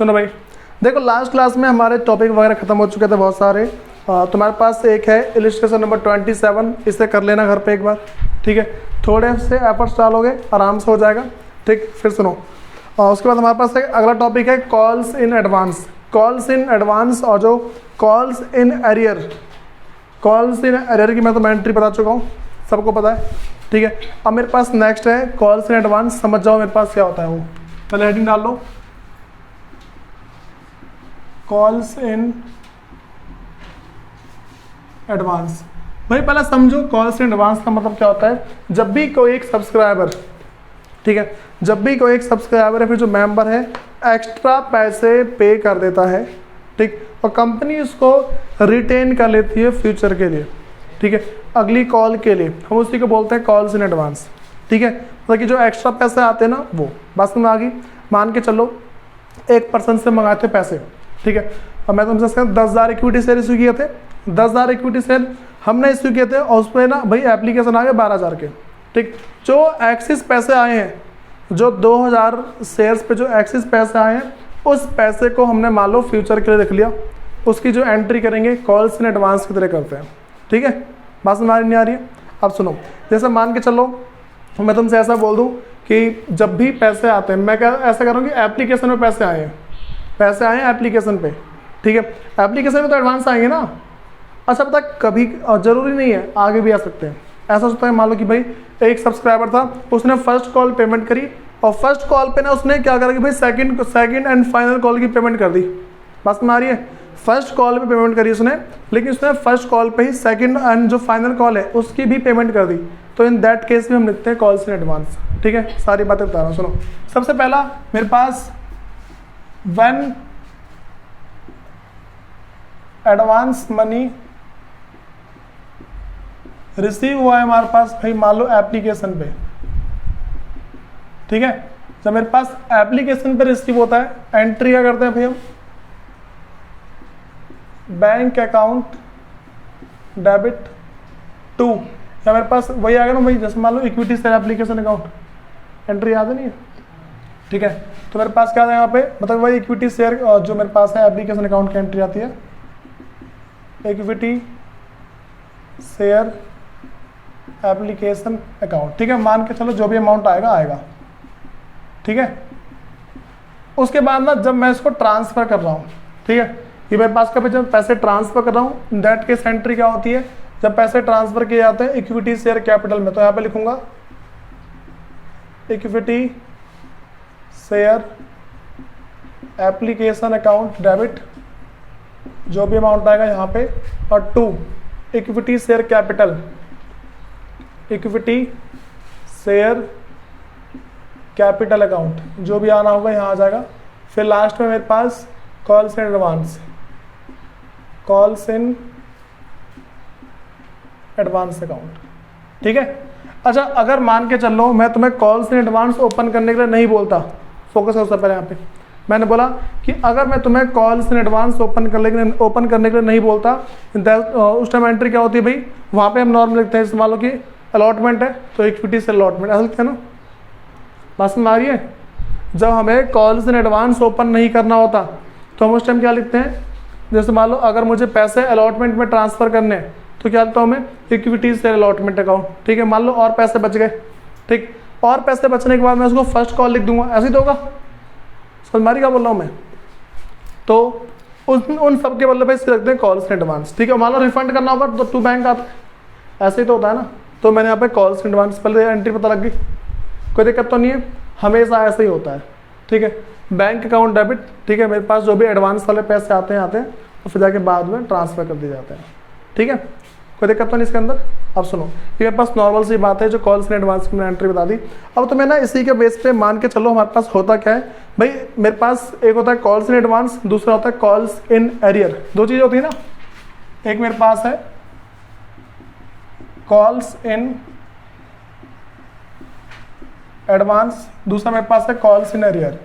सुनो भाई, देखो लास्ट क्लास में हमारे टॉपिक वगैरह खत्म हो चुके थे बहुत सारे। तुम्हारे पास एक है इलस्ट्रेशन नंबर 27, इसे कर लेना घर पे एक बार, ठीक है। थोड़े से एफर्ट्स डालोगे आराम से हो जाएगा, ठीक। फिर सुनो, उसके बाद हमारे पास एक अगला टॉपिक है calls in advance. Calls in advance और जो calls in arrear, calls in arrear की मैं तो एंट्री बता चुका हूँ, सबको पता है, ठीक है। अब मेरे पास नेक्स्ट है कॉल्स इन एडवांस। समझ जाओ मेरे पास क्या होता है वो, पहले हेडिंग डाल लो, कॉल्स इन एडवांस। भाई पहले समझो कॉल्स इन एडवांस का मतलब क्या होता है। जब भी कोई एक सब्सक्राइबर, ठीक है, जब भी कोई एक सब्सक्राइबर है फिर जो मेंबर है एक्स्ट्रा पैसे पे कर देता है, ठीक, और कंपनी उसको रिटेन कर लेती है फ्यूचर के लिए, ठीक है, अगली कॉल के लिए, हम उसी को बोलते हैं कॉल्स इन एडवांस, ठीक है। मतलब कि जो एक्स्ट्रा पैसे आते हैं ना वो, बस में आ गई। मान के चलो एक पर्सन से मंगाते पैसे, ठीक है, और मैं तुमसे 10,000 इक्विटी शेयर इशू किए थे, 10,000 इक्विटी शेयर हमने इशू किए थे और उस पर ना भाई एप्लीकेशन आ गए 12,000 के, ठीक। जो एक्सिस पैसे आए हैं, जो 2,000 शेयर्स पे जो एक्सिस पैसे आए हैं, उस पैसे को हमने मान लो फ्यूचर के लिए रख लिया, उसकी जो एंट्री करेंगे कॉल्स इन एडवांस की तरह करते हैं, ठीक है। बात समझ नहीं आ रही है? अब सुनो, जैसे मान के चलो मैं तुमसे ऐसा बोल दूं कि जब भी पैसे आते हैं, मैं क्या ऐसा करूँ कि एप्लीकेशन में पैसे आए हैं, पैसे आए हैं एप्लीकेशन पे, ठीक है, एप्लीकेशन में तो एडवांस आएंगे ना। अच्छा पता कभी ज़रूरी नहीं है, आगे भी आ सकते हैं। ऐसा होता है मान लो कि भाई एक सब्सक्राइबर था, उसने फर्स्ट कॉल पेमेंट करी और फर्स्ट कॉल पे ना उसने क्या करा कि भाई सेकंड एंड फाइनल कॉल की पेमेंट कर दी। बात में आ रही है? फर्स्ट कॉल पे पेमेंट करी उसने, लेकिन उसने फर्स्ट कॉल पे ही सेकंड एंड जो फाइनल कॉल है उसकी भी पेमेंट कर दी, तो इन दैट केस में हम लिखते हैं कॉल्स इन एडवांस, ठीक है। सारी बातें बता रहा हूँ, सुनो। सबसे पहला मेरे पास व्हेन एडवांस मनी रिसीव हुआ है हमारे पास भाई मान लो एप्लीकेशन पे, ठीक है। जब मेरे पास एप्लीकेशन पे रिसीव होता है, एंट्री क्या करते हैं भाई हम, बैंक अकाउंट डेबिट टू, या मेरे पास वही आ गया ना भाई, जैसे मान लो equity share application account, entry याद नहीं है, ठीक है। तो मेरे पास क्या आता है यहाँ पे, मतलब वही इक्विटी शेयर जो मेरे पास है एप्लीकेशन अकाउंट की एंट्री आती है, इक्विटी शेयर एप्लीकेशन अकाउंट, ठीक है। मान के चलो जो भी अमाउंट आएगा आएगा, ठीक है। उसके बाद ना जब मैं इसको ट्रांसफर कर रहा हूँ, ठीक है, ये मेरे पास का जब पैसे ट्रांसफर कर रहा हूँ, दैट केस एंट्री क्या होती है, जब पैसे ट्रांसफर किए जाते हैं इक्विटी शेयर कैपिटल में, तो यहाँ पे लिखूंगा equity share application account debit, जो भी अमाउंट आएगा यहाँ पे, और to equity share capital, equity share capital account, जो भी आना होगा यहाँ आ जाएगा। फिर लास्ट में मेरे पास calls in advance, calls in advance account, ठीक है। अच्छा अगर मान के चल लो मैं तुम्हें कॉल्स इन एडवांस ओपन करने के लिए नहीं बोलता, फोकस हो सबसे पहले यहाँ पे मैंने बोला कि अगर मैं तुम्हें कॉल्स इन एडवांस ओपन करने के लिए नहीं बोलता, उस टाइम एंट्री क्या होती है भाई, वहाँ पे हम नॉर्मल लिखते हैं, मान लो कि अलॉटमेंट है तो इक्विटी से अलॉटमेंट ऐसा लिखते हैं ना। बात समझ आ रही है? जब हमें कॉल्स इन एडवांस ओपन नहीं करना होता तो हम उस टाइम क्या लिखते हैं, जैसे मान लो अगर मुझे पैसे अलॉटमेंट में ट्रांसफ़र करने हैं तो क्या लिखता हूँ मैं, इक्विटी से अलॉटमेंट अकाउंट, ठीक है। मान लो और पैसे बच गए, ठीक, और पैसे बचने के बाद मैं उसको फर्स्ट कॉल लिख दूंगा, ऐसे ही तो होगा। समझ मारी क्या बोल रहा हूँ मैं? तो उन सब के मतलब इसके रखते हैं कॉल्स इन एडवांस, ठीक है। मान लो रिफंड करना होगा तो टू बैंक आता है, ऐसे ही तो होता है ना। तो मैंने यहाँ पे कॉल्स इन एडवांस पहले एंट्री पता लग गई, कोई दिक्कत तो नहीं है, हमेशा ऐसे ही होता है, ठीक है। बैंक अकाउंट डेबिट, ठीक है, मेरे पास जो भी एडवांस वाले पैसे आते हैं और फिर जाके बाद में ट्रांसफ़र कर दिए जाते हैं, ठीक है। कोई दिक्कत तो नहीं इसके अंदर। अब सुनो, ये मेरे पास नॉर्मल सी बात है जो कॉल्स इन एडवांस की मैंने एंट्री बता दी। अब तो मैं ना इसी के बेस पे मान के चलो हमारे पास होता क्या है भाई, मेरे पास एक होता है कॉल्स इन एडवांस, दूसरा होता है कॉल्स इन एरियर, दो चीज़ होती है ना। एक मेरे पास है कॉल्स इन एडवांस, दूसरा मेरे पास है calls in arrear,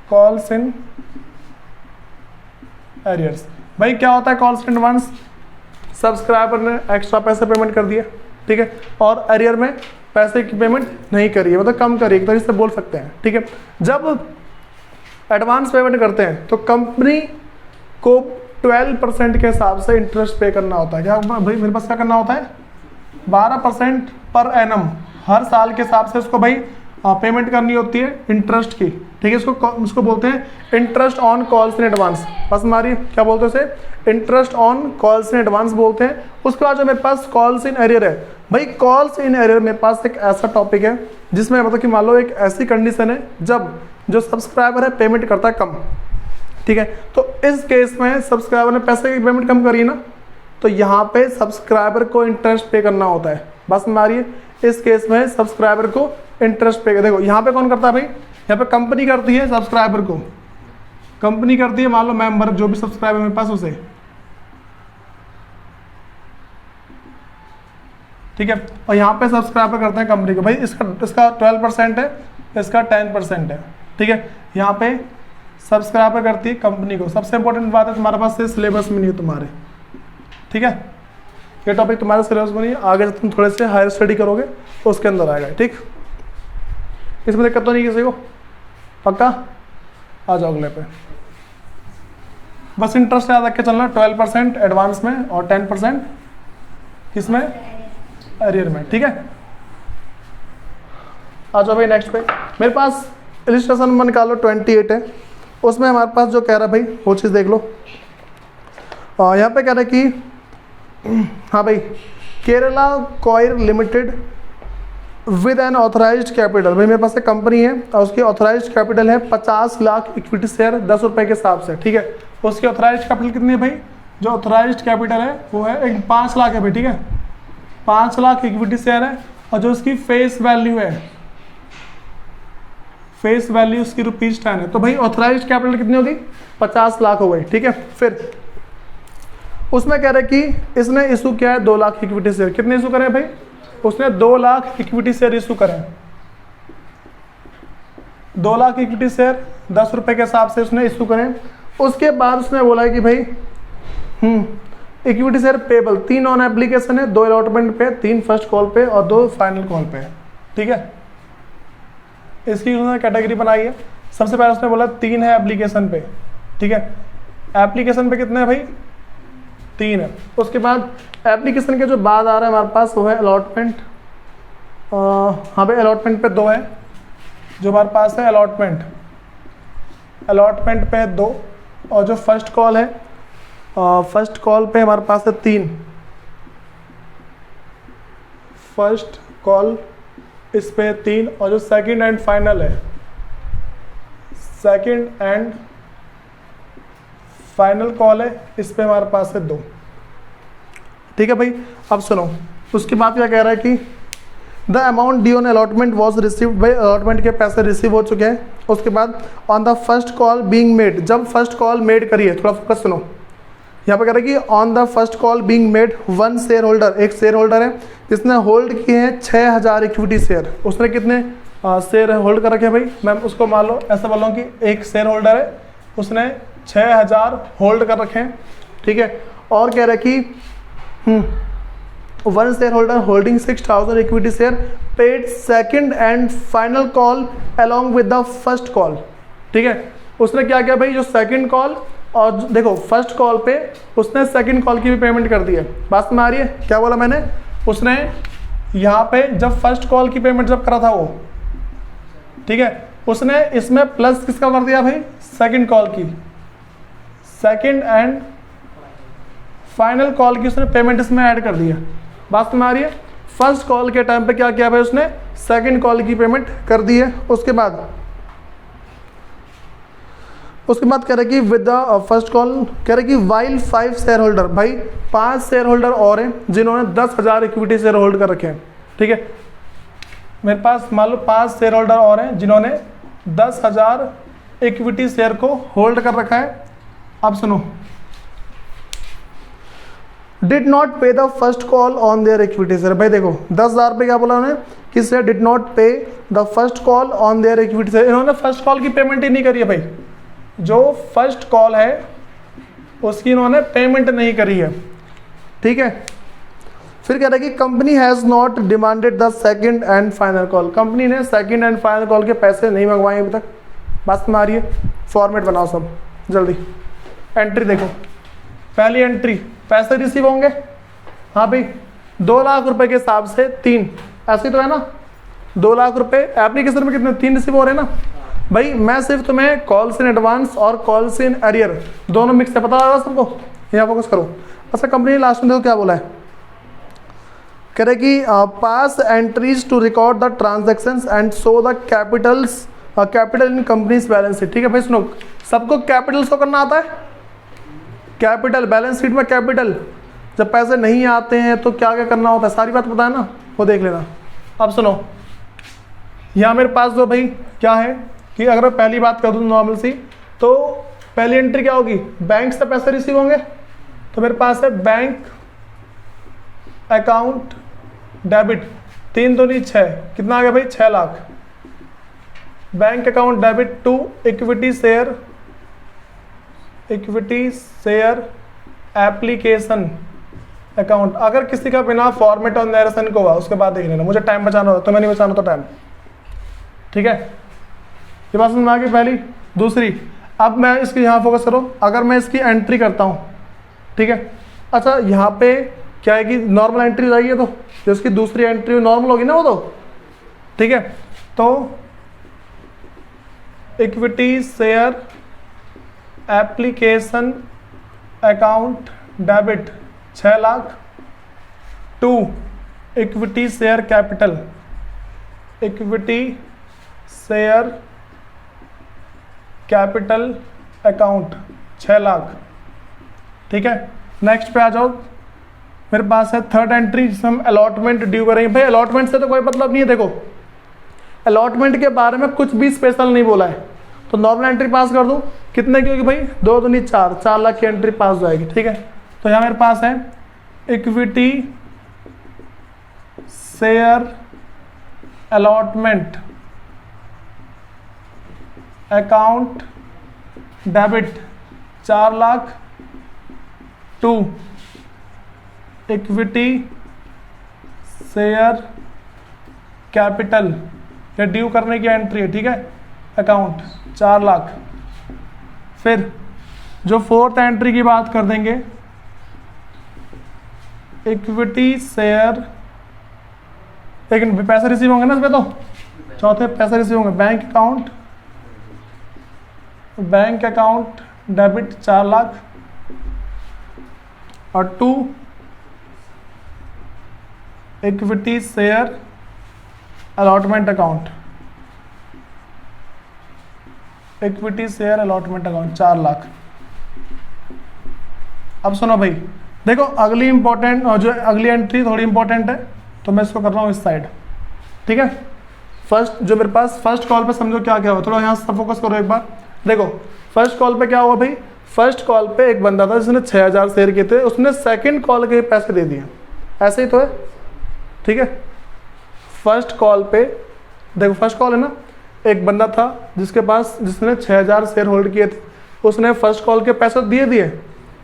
calls in arrears. भाई क्या होता है कॉल्स इन एडवांस, सब्सक्राइबर ने एक्स्ट्रा पैसे पेमेंट कर दिए, ठीक है, और एरियर में पैसे की पेमेंट नहीं करी है, मतलब कम करी, एक तरीके से बोल सकते हैं, ठीक है। जब एडवांस पेमेंट करते हैं तो कंपनी को 12% के हिसाब से इंटरेस्ट पे करना होता है। क्या भाई मेरे पास क्या करना होता है, 12% पर एनम हर साल के हिसाब से उसको भाई पेमेंट करनी होती है इंटरेस्ट की, ठीक है। इसको बोलते हैं interest on calls in advance. बस हमारी क्या बोलते हैं उसे, interest on calls in advance बोलते हैं। उसके बाद जो मेरे पास कॉल्स इन एरियर है, भाई कॉल्स इन एरियर मेरे पास एक ऐसा टॉपिक है जिसमें मतलब कि मान लो एक ऐसी कंडीशन है जब जो सब्सक्राइबर है पेमेंट करता है कम, ठीक है। तो इस केस में सब्सक्राइबर ने पैसे की पेमेंट कम करी ना, तो यहाँ पे सब्सक्राइबर को इंटरेस्ट पे करना होता है। बस हमारी इस केस में सब्सक्राइबर को इंटरेस्ट पे, देखो यहाँ पे कौन करता है भाई, यहाँ पे कंपनी करती है सब्सक्राइबर को, कंपनी करती है मान लो मेंबर जो भी सब्सक्राइबर मेरे पास उसे, ठीक है। और यहाँ पे सब्सक्राइबर करते हैं कंपनी को, भाई इसका 12% है, इसका 10% है, ठीक है। यहाँ पे सब्सक्राइबर करती है कंपनी को। सबसे इंपॉर्टेंट बात है तुम्हारे पास से सिलेबस में नहीं है तुम्हारे, ठीक है। ये टॉपिक तुम्हारे सिलेबस में नहीं है, आगे तुम थोड़े से हायर स्टडी करोगे तो उसके अंदर आएगा, ठीक। इसमें दिक्कत तो नहीं किसी को, पक्का। आ जाओ अगले पे। बस इंटरेस्ट याद रख के चलना, 12% एडवांस में और 10% किसमें, अरियर में, ठीक है। आ जाओ भाई नेक्स्ट पे। मेरे पास इलिस्ट्रेशन में निकालो 28 है, उसमें हमारे पास जो कह रहा है भाई वो चीज़ देख लो। यहाँ पे कह रहा है कि हाँ भाई, Kerala coir limited with N authorised capital, भाई मेरे पास एक कंपनी है और उसकी ऑथराइज्ड कैपिटल है 50 लाख इक्विटी शेयर 10 रुपये के हिसाब से, ठीक है। उसकी ऑथराइज्ड कैपिटल कितनी है भाई, जो ऑथराइज्ड कैपिटल है वो है 5 लाख है भाई, ठीक है। 5 लाख इक्विटी शेयर है और जो उसकी फेस वैल्यू है, फेस वैल्यू उसकी ₹10 है, तो भाई ऑथराइज्ड कैपिटल कितनी होगी, 50 लाख हो गई, ठीक है। फिर उसमें कह रहे कि इसने इशू किया है 2 लाख इक्विटी शेयर। कितने इशू करें भाई, उसने 2 लाख इक्विटी शेयर इशू करें, 2 लाख इक्विटी शेयर 10 रुपये के हिसाब से उसने इशू करें। उसके बाद उसने बोला है कि भाई equity share payable 3 on application है, 2 अलॉटमेंट पे, 3 फर्स्ट कॉल पे और 2 फाइनल कॉल पे, ठीक है। इसकी उसने कैटेगरी बनाई है। सबसे पहले उसने बोला 3 है एप्लीकेशन पे, ठीक है। एप्लीकेशन पे कितने हैं भाई, 3 है। उसके बाद एप्लीकेशन के जो बाद आ रहा है हमारे पास वो है अलॉटमेंट। हाँ भाई अलॉटमेंट पे 2 है, जो हमारे पास है अलॉटमेंट, अलॉटमेंट पे 2, और जो फर्स्ट कॉल है फर्स्ट कॉल पे हमारे पास है 3, फर्स्ट कॉल इस पे 3, और जो सेकंड एंड फाइनल है, सेकंड एंड फाइनल कॉल है, इस पे हमारे पास है 2, ठीक है भाई। अब सुनो, उसके बाद क्या कह रहा है कि the amount due on allotment was received, भाई अलॉटमेंट के पैसे रिसीव हो चुके हैं। उसके बाद on the first call being made, जब फर्स्ट कॉल मेड करी है, थोड़ा फोकस सुनो, यहाँ पे कह रहा है कि on the first call being made 1 share holder, एक शेयर होल्डर है जिसने होल्ड किए हैं 6000 इक्विटी शेयर। उसने कितने शेयर होल्ड कर रखे हैं भाई, मैं उसको मान लो ऐसा बोल रहा हूँ कि एक शेयर होल्डर है, उसने 6000 होल्ड कर रखे हैं, ठीक है। और कह रहा है कि 1 share holder holding 6000 equity share paid second and final call along with the first call, ठीक है। उसने क्या किया भाई, जो सेकंड कॉल और देखो फर्स्ट कॉल पे उसने सेकंड कॉल की भी पेमेंट कर दी है। बात में आ रही है, क्या बोला मैंने, उसने यहाँ पे जब फर्स्ट कॉल की पेमेंट जब करा था वो, ठीक है, उसने इसमें प्लस किसका कर दिया भाई, सेकंड कॉल की, सेकंड एंड फाइनल कॉल की उसने पेमेंट इसमें ऐड कर दी है। बात में आ रही है, फर्स्ट कॉल के टाइम पे क्या किया भाई, उसने सेकंड कॉल की पेमेंट कर दी है। उसके बाद कह रहे कि विद द फर्स्ट कॉल, कह रहे कि वाइल 5 शेयर होल्डर, भाई 5 शेयर होल्डर और हैं जिन्होंने 10,000 इक्विटी शेयर होल्ड कर रखे हैं, ठीक है। मेरे पास मान लो 5 शेयर होल्डर और हैं जिन्होंने 10,000 इक्विटी शेयर को होल्ड कर रखा है। अब सुनो, डिड नॉट पे the first call on their equity share, भाई देखो 10,000 पे क्या बोला उन्होंने, किससे, डिड नॉट पे the first call on their equity share. इन्होंने फर्स्ट कॉल की पेमेंट ही नहीं करी है भाई, जो फर्स्ट कॉल है उसकी इन्होंने पेमेंट नहीं करी है, ठीक है। फिर कह रहा है कि company has not demanded the second and final call, company ने सेकंड एंड फाइनल कॉल के पैसे नहीं मंगवाए अभी तक, बस में आ रही है? फॉर्मेट बनाओ सब जल्दी। एंट्री देखो, पहली एंट्री पैसे रिसीव होंगे, हाँ भाई 2 लाख रुपए के हिसाब से 3, ऐसे तो है ना। 2 लाख रुपए एप्लीकेशन में कितने 3 रिसीव हो रहे हैं ना भाई। मैं सिर्फ तुम्हें कॉल्स इन एडवांस और कॉल्स इन एरियर दोनों मिक्स है, पता लगा सबको? यहाँ फोकस करो। अच्छा कंपनी लास्ट में देखो क्या बोला है, कह रहे कि pass entries to record the transactions and show the capitals capital in companies balance sheet. ठीक है भाई सुनो, सबको कैपिटल शो करना आता है? कैपिटल बैलेंस शीट में कैपिटल, जब पैसे नहीं आते हैं तो क्या क्या करना होता है, सारी बात पता है ना, वो देख लेना। अब सुनो, यहाँ मेरे पास जो भाई क्या है कि अगर मैं पहली बात कर दूँ नॉर्मल सी, तो पहली एंट्री क्या होगी, बैंक से पैसे रिसीव होंगे। तो मेरे पास है बैंक अकाउंट डेबिट, 3 दूनी 6, कितना आ गया भाई 6 lakh. Bank account debit to equity share application account. अगर किसी का बिना फॉर्मेट और नरेशन को हुआ उसके बाद देख लेना, मुझे टाइम बचाना होता, तुम्हें नहीं बचाना तो टाइम। ठीक है, ये बात समझ में आ गई पहली। दूसरी, अब मैं इसकी यहाँ फोकस करो, अगर मैं इसकी एंट्री करता हूँ, ठीक है। अच्छा यहाँ पे क्या है कि नॉर्मल एंट्री हो जाएगी, तो जो इसकी दूसरी एंट्री नॉर्मल होगी ना वो तो, ठीक है। तो equity share application account debit 6 lakh to equity share capital, equity share capital account 6 lakh. ठीक है, नेक्स्ट पे आ जाओ, मेरे पास है थर्ड एंट्री जिसमें हम अलॉटमेंट ड्यू करेंगे। भाई अलॉटमेंट से तो कोई मतलब नहीं है, देखो अलॉटमेंट के बारे में कुछ भी स्पेशल नहीं बोला है, तो नॉर्मल एंट्री पास कर दूं, कितने की होगी भाई 2 दूनी 4 लाख की एंट्री पास हो जाएगी। ठीक है, तो यहाँ मेरे पास है equity share allotment account debit 4 lakh to equity share capital, या ड्यू करने की एंट्री है, ठीक है, अकाउंट 4 लाख। फिर जो फोर्थ एंट्री की बात कर देंगे, इक्विटी शेयर, लेकिन पैसे रिसीव होंगे ना इसमें, तो चौथे पैसे रिसीव होंगे, बैंक अकाउंट डेबिट 4 लाख और to equity share allotment account, equity share allotment account 4 lakh. अब सुनो भाई, देखो अगली इंपॉर्टेंट और जो अगली एंट्री थोड़ी इंपॉर्टेंट है, तो मैं इसको कर रहा हूँ इस साइड। ठीक है, फर्स्ट जो मेरे पास फर्स्ट कॉल पे समझो क्या क्या हुआ, थोड़ा यहाँ से फोकस करो एक बार। देखो फर्स्ट कॉल पे क्या हुआ भाई, फर्स्ट कॉल पे एक बंदा था जिसने 6000 शेयर किए थे, उसने सेकंड कॉल के पैसे दे दिए, ऐसे ही तो है। ठीक है, फर्स्ट कॉल पे देखो, फर्स्ट कॉल है ना, एक बंदा था जिसने 6000 शेयर होल्ड किए थे, उसने फर्स्ट कॉल के पैसे दिए,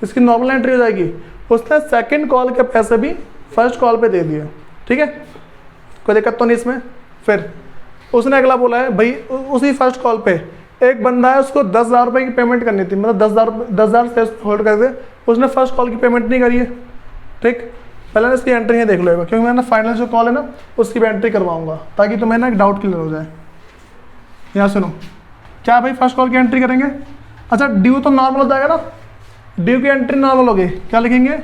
इसकी नॉर्मल एंट्री हो जाएगी। उसने सेकंड कॉल के पैसे भी फर्स्ट कॉल पे दे दिए। ठीक है, कोई दिक्कत तो नहीं इसमें। फिर उसने अगला बोला है भाई, उसी फर्स्ट कॉल पे एक बंदा है, उसको 10,000 रुपये की पेमेंट करनी थी, मतलब 10,000 शेयर होल्ड कर दे, उसने फर्स्ट कॉल की पेमेंट नहीं करी है। ठीक, पहले ना इसकी एंट्री है देख लो, क्योंकि मैं ना फाइनल जो कॉल है ना उसकी भी एंट्री करवाऊंगा, ताकि तुम्हें ना एक डाउट क्लियर हो जाए। यहाँ सुनो, क्या भाई फर्स्ट कॉल की एंट्री करेंगे। अच्छा ड्यू तो नॉर्मल हो जाएगा ना, ड्यू की एंट्री नॉर्मल होगी, क्या लिखेंगे,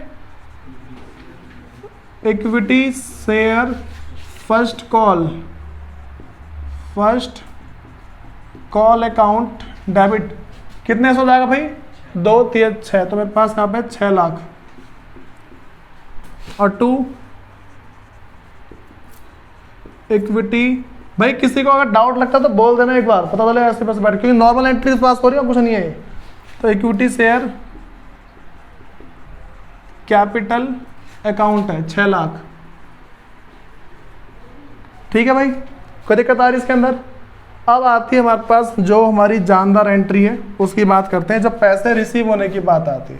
equity share first call account debit, कितने से हो जाएगा भाई 2 3 6, तो मेरे पास यहाँ पे 6 लाख और टू इक्विटी। भाई किसी को अगर डाउट लगता है तो बोल देना एक बार, पता चले ऐसे बस बैठ, क्योंकि नॉर्मल एंट्री पास हो रही है, कुछ नहीं है। तो इक्विटी शेयर कैपिटल अकाउंट है 6 लाख। ठीक है भाई, कोई दिक्कत आ रही इसके अंदर। अब आती है हमारे पास जो हमारी जानदार एंट्री है, उसकी बात करते हैं, जब पैसे रिसीव होने की बात आती है।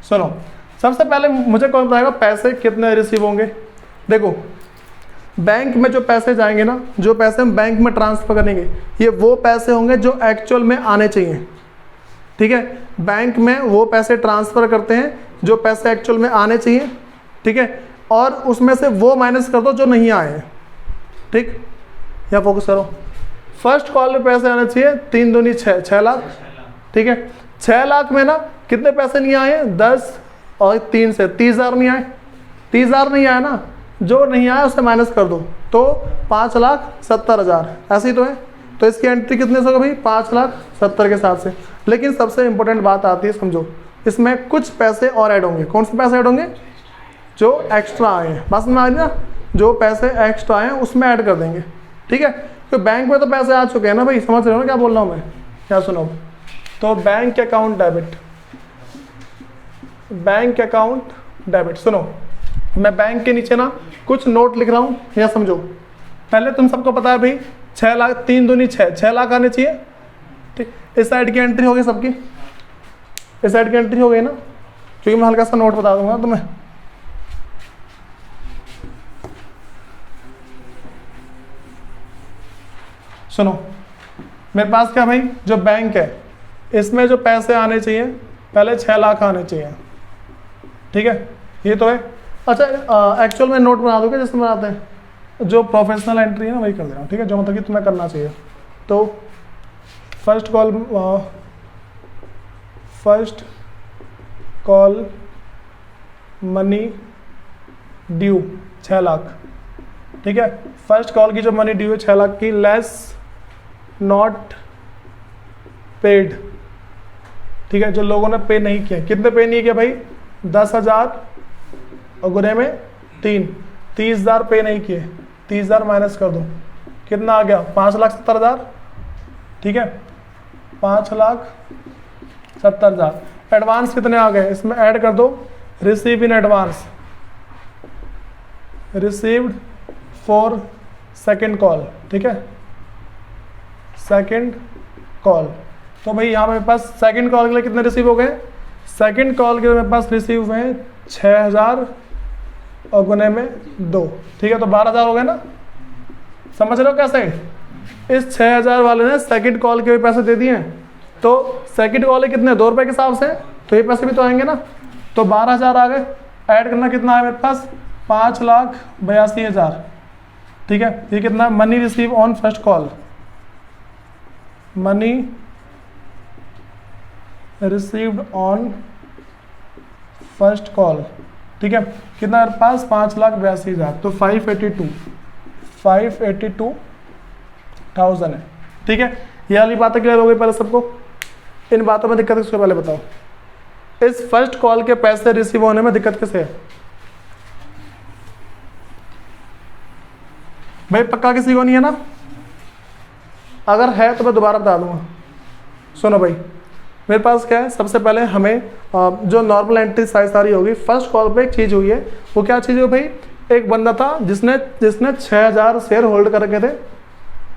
सुनो, सबसे पहले मुझे कौन बताएगा पैसे कितने रिसीव होंगे। देखो बैंक में जो पैसे जाएंगे ना, जो पैसे हम बैंक में ट्रांसफ़र करेंगे, ये वो पैसे होंगे जो एक्चुअल में आने चाहिए। ठीक है, बैंक में वो पैसे ट्रांसफ़र करते हैं जो पैसे एक्चुअल में आने चाहिए। ठीक है, और उसमें से वो माइनस कर दो जो नहीं आए हैं। ठीक, यहाँ फोकस करो। फर्स्ट कॉल में पैसे आने चाहिए 3 दूनी 6, 6 लाख। ठीक है, 6 लाख में ना कितने पैसे नहीं आए हैं? 10 और 3 से 30,000 नहीं आए। 30,000 नहीं आया ना, जो नहीं आया उसे माइनस कर दो तो 5,70,000 ऐसे ही तो है। तो इसकी एंट्री कितने से होगा भाई? 5,70,000 के हिसाब से। लेकिन सबसे इंपॉर्टेंट बात आती है, समझो, इसमें कुछ पैसे और ऐड होंगे। कौन से पैसे ऐड होंगे? जो एक्स्ट्रा आए हैं। बस में आ रही ना, जो पैसे एक्स्ट्रा आए हैं उसमें ऐड कर देंगे। ठीक है, तो बैंक में तो पैसे आ चुके हैं ना भाई, समझ रहे हो ना क्या बोल रहा हूँ मैं? क्या सुनो, तो bank account debit, bank account debit. सुनो, मैं बैंक के नीचे ना कुछ नोट लिख रहा हूँ, या समझो। पहले तुम सबको पता है भाई 6 लाख 3 दूनी 6, 6 लाख आने चाहिए। ठीक, इस साइड की एंट्री हो गई सबकी, इस साइड की एंट्री हो गई ना, क्योंकि मैं हल्का सा नोट बता दूंगा तुम्हें। सुनो, मेरे पास क्या भाई, जो बैंक है इसमें जो पैसे आने चाहिए पहले 6 लाख आने चाहिए। ठीक है, ये तो है। अच्छा, एक्चुअल में नोट बना दोगे जैसे बनाते हैं, जो प्रोफेशनल एंट्री है ना वही कर देना। ठीक है, जो मतलब कि तुम्हें करना चाहिए। तो first call money due 6 lakh. ठीक है, फर्स्ट कॉल की जो मनी ड्यू है 6 लाख की, लेस नॉट पेड। ठीक है, जो लोगों ने पे नहीं किया, कितने पे नहीं किया भाई? 10,000 और गुने में 3, 30,000 पे नहीं किए। 30,000 माइनस कर दो, कितना आ गया? 5,70,000। ठीक है, 5,70,000। एडवांस कितने आ गए? इसमें ऐड कर दो, receive in advance, received for second call. ठीक है, सेकेंड कॉल। तो भाई यहाँ मेरे पास सेकेंड कॉल के लिए कितने रिसीव हो गए? सेकेंड कॉल के लिए मेरे पास रिसीव हुए हैं 6,000 और गुने में 2। ठीक है, तो 12,000 हो गए ना। समझ रहे हो कैसे? इस 6,000 वाले ने सेकंड कॉल के भी पैसे दे दिए हैं, तो सेकंड कॉल है कितने? 2 रुपये के हिसाब से, तो ये पैसे भी तो आएंगे ना। तो 12,000 आ गए। ऐड करना कितना है मेरे पास? 5,82,000। ठीक है, ये कितना? Money receive on first call, money received on first call. ठीक है, कितना मेरे पास? 5,82,000। तो 582,000 है। ठीक है, ये वाली बातें क्लियर हो गई पहले सबको? इन बातों में दिक्कत किसको पहले बताओ? इस फर्स्ट कॉल के पैसे रिसीव होने में दिक्कत किसे है भाई? पक्का किसी को नहीं है ना? अगर है तो मैं दोबारा बता दूंगा। सुनो भाई, मेरे पास क्या है, सबसे पहले हमें जो नॉर्मल एंट्री सारी होगी, फर्स्ट कॉल पे एक चीज़ हुई है। वो क्या चीज़ हुई भाई? एक बंदा था जिसने 6,000 शेयर होल्ड कर रखे थे।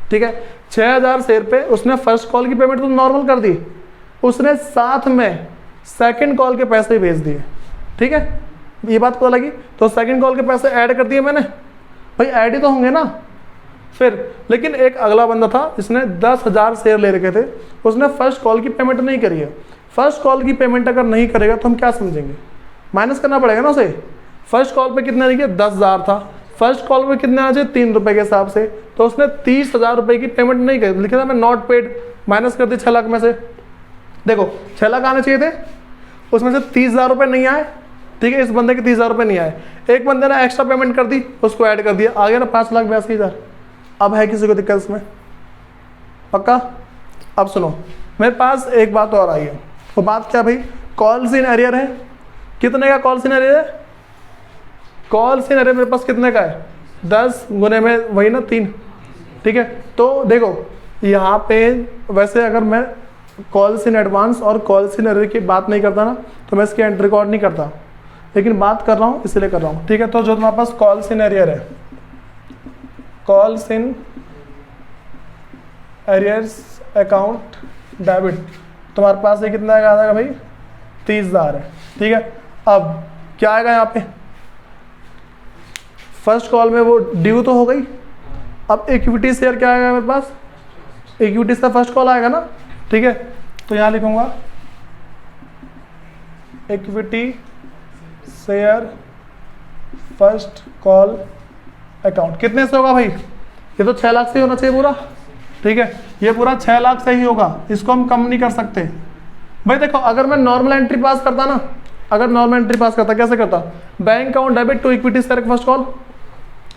ठीक है, 6,000 शेयर पे उसने फर्स्ट कॉल की पेमेंट तो नॉर्मल कर दी, उसने साथ में सेकंड कॉल के पैसे भेज दिए। ठीक है, ये बात पता लगी? तो सेकंड कॉल के पैसे ऐड कर दिए मैंने भाई, ऐड ही तो होंगे ना फिर। लेकिन एक अगला बंदा था जिसने 10,000 शेयर ले रखे थे, उसने फर्स्ट कॉल की पेमेंट नहीं करी है। फर्स्ट कॉल की पेमेंट अगर नहीं करेगा तो हम क्या समझेंगे? माइनस करना पड़ेगा ना उसे। फर्स्ट कॉल पे कितने लिखे? 10,000 था। फर्स्ट कॉल पे कितने आना चाहिए? 3 रुपये के हिसाब से। तो उसने 30,000 रुपये की पेमेंट नहीं करी, लिखा था मैं नॉट पेड, माइनस कर दी 6 लाख में से। देखो 6 लाख आने चाहिए थे, उसमें से 30,000 रुपये नहीं आए। ठीक है, इस बंदे के 30,000 रुपये नहीं आए। एक बंदे ने एक्स्ट्रा पेमेंट कर दी, उसको ऐड कर दिया, आ गया ना 5,82,000। अब है किसी को दिक्कत इसमें? पक्का? अब सुनो, मेरे पास एक बात और आई है। वो बात क्या भाई? कॉल्स इन एरियर है। कितने का कॉल्स इन एरियर है? कॉल्स इन एरियर मेरे पास कितने का है? 10 गुने में वही ना 3। ठीक है, तो देखो यहाँ पे वैसे अगर मैं कॉल्स इन एडवांस और कॉल्स इन एरियर की बात नहीं करता ना, तो मैं इसकी एंट्री रिकॉर्ड नहीं करता, लेकिन बात कर रहा हूँ इसलिए कर रहा हूँ। ठीक है, तो जो तुम्हारे पास कॉल्स इन एरियर है, calls in arrears account debit, तुम्हारे पास ये कितना आ जाएगा भाई? 30,000 है। ठीक है, अब क्या आएगा यहाँ पे? फर्स्ट कॉल में वो ड्यू तो हो गई। अब इक्विटी शेयर क्या आएगा मेरे पास, इक्विटी से फर्स्ट कॉल आएगा ना, ठीक है। तो यहाँ लिखूंगा equity share first call account. कितने से होगा भाई, ये तो 6 लाख से ही होना चाहिए पूरा, ठीक है। ये पूरा 6 लाख से ही होगा, इसको हम कम नहीं कर सकते भाई। देखो अगर मैं नॉर्मल एंट्री पास करता ना, अगर नॉर्मल एंट्री पास करता, कैसे करता, bank account debit to equity share first call,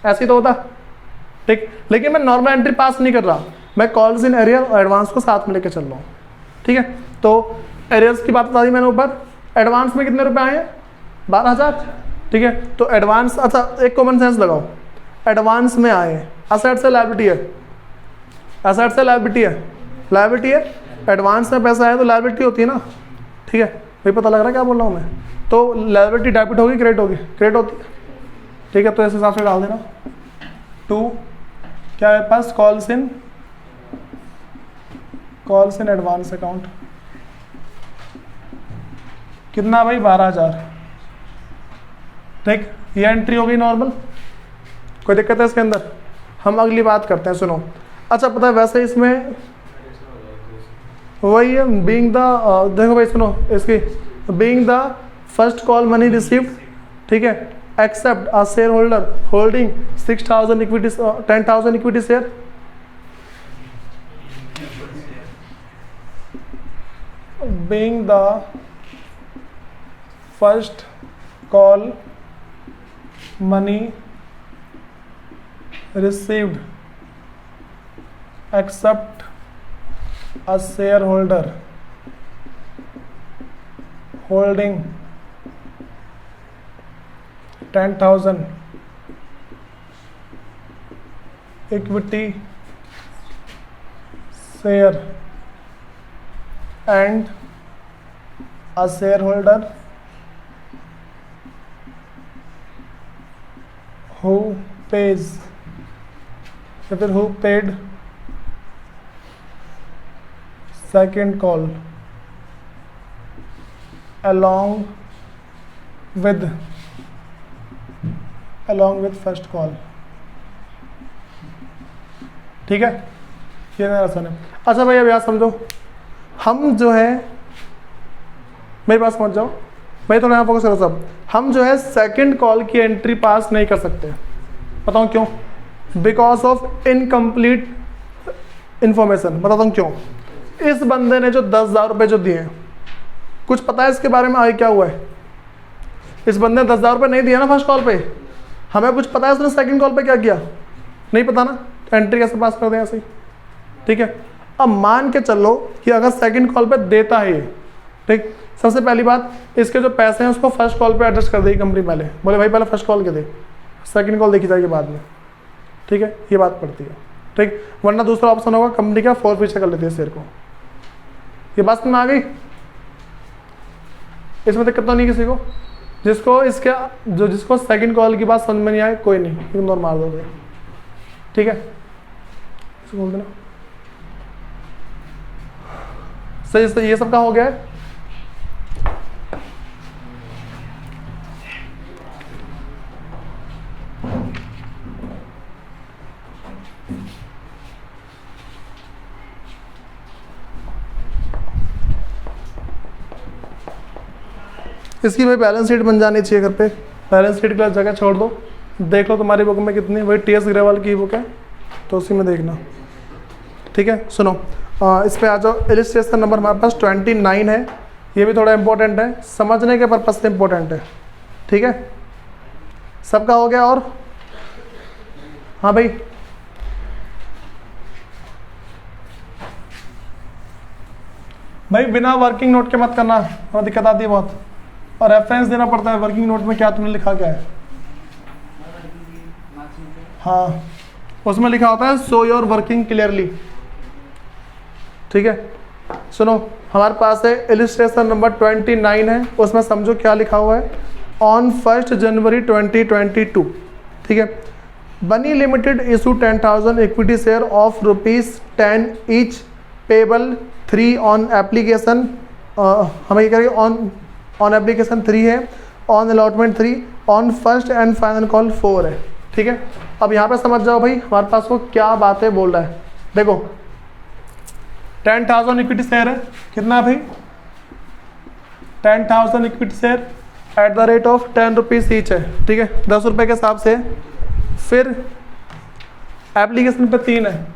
ऐसे ही तो होता, ठीक। लेकिन मैं नॉर्मल एंट्री पास नहीं कर रहा, मैं कॉल्स इन एरियर और एडवांस को साथ में लेके चल रहा हूँ, ठीक है। तो एरियर्स की बात बता दी मैंने ऊपर, एडवांस में कितने रुपए आए हैं, 12,000, ठीक है। तो एडवांस, अच्छा एक कॉमन सेंस लगाओ, एडवांस में आए, असेट से लायबिलिटी है, असेट से लायबिलिटी है, लायबिलिटी है, एडवांस में पैसा आया तो लायबिलिटी होती है ना, ठीक है। भाई पता लग रहा है क्या बोल रहा हूँ मैं, तो लायबिलिटी डेबिट होगी क्रेडिट होगी, क्रेडिट होती है, ठीक है। तो इस हिसाब से डाल देना। 2 क्या है पास, कॉल्स इन एडवांस अकाउंट, कितना भाई, 12,000, ठीक। ये एंट्री हो गई नॉर्मल, कोई दिक्कत है इसके अंदर। हम अगली बात करते हैं, सुनो। अच्छा पता है वैसे इसमें वही है, बीइंग द, देखो भाई सुनो इसकी, being the first call money received, ठीक है, except a share holder holding 6,000 equity 10,000 equity share, being the first call money received except a shareholder holding 10,000 equity share and a shareholder who pays या फिर who paid second call along with first call, ठीक है। ये मेरा आसान है। अच्छा भाई अब याद समझो, हम जो है, मेरे पास समझ जाओ भाई, थोड़ा यहाँ फोकस करो सब। हम जो है सेकंड कॉल की एंट्री पास नहीं कर सकते, बताऊँ क्यों, बिकॉज ऑफ इनकम्प्लीट इंफॉर्मेशन। बताता हूँ क्यों। इस बंदे ने जो 10,000 रुपये जो दिए, कुछ पता है इसके बारे में आगे क्या हुआ है। इस बंदे ने 10,000 रुपये नहीं दिया ना फर्स्ट कॉल पे, हमें कुछ पता है उसने सेकंड कॉल पे क्या किया, नहीं पता ना, तो एंट्री कैसे पास कर दें ऐसे ही, ठीक है। अब मान के चलो कि अगर सेकंड कॉल पे देता है ये, ठीक, सबसे पहली बात इसके जो पैसे हैं उसको फर्स्ट कॉल पे एडजस्ट कर देगी कंपनी, पहले बोले भाई पहले फर्स्ट कॉल के दे, सेकंड कॉल देखी जाएगी बाद में, ठीक है। ये बात पड़ती है, ठीक। वरना दूसरा ऑप्शन होगा कंपनी का फोर पीछे कर लेती है शेयर को। ये बात में आ गई, इसमें दिक्कत तो नहीं किसी को, जिसको इसके जिसको सेकंड कॉल की बात समझ में नहीं आए कोई नहीं, इग्नोर मार दोगे, ठीक है। इसको बोल देना सही। ये सब का हो गया है। इसकी भाई बैलेंस शीट बन जानी चाहिए घर पे, बैलेंस शीट की जगह छोड़ दो, देख लो तुम्हारी बुक में कितनी, वही टी एस ग्रेवाल की बुक है तो उसी में देखना, ठीक है। सुनो इस पे आ जाओ। इलिस्ट्रेशन नंबर हमारे पास 29 है, ये भी थोड़ा इंपॉर्टेंट है, समझने के पर्पज से इंपॉर्टेंट है, ठीक है। सबका हो गया। और हाँ भाई बिना वर्किंग नोट के मत करना, वहाँ दिक्कत आती है बहुत, और रेफरेंस देना पड़ता है वर्किंग नोट में क्या तुमने लिखा क्या है। हाँ उसमें लिखा होता है शो योर वर्किंग क्लियरली, ठीक है। सुनो हमारे पास है इलिस्ट्रेशन नंबर 29 है, उसमें समझो क्या लिखा हुआ है। ऑन 1 जनवरी 2022, ठीक है, बनी limited issue 10,000 equity share of ₹10 each payable 3 on application, हमें क्या करेंगे, ऑन एप्लीकेशन 3 है, on allotment 3, on first and final call 4 है, ठीक है, अब यहाँ पे समझ जाओ भाई हमारे पास वो क्या बातें बोल रहा है। देखो 10,000 इक्विटी शेयर है, कितना भाई 10,000 equity share at the rate of 10 rupees each है, ठीक है, 10 रुपये के हिसाब से। फिर एप्लीकेशन पे 3 है,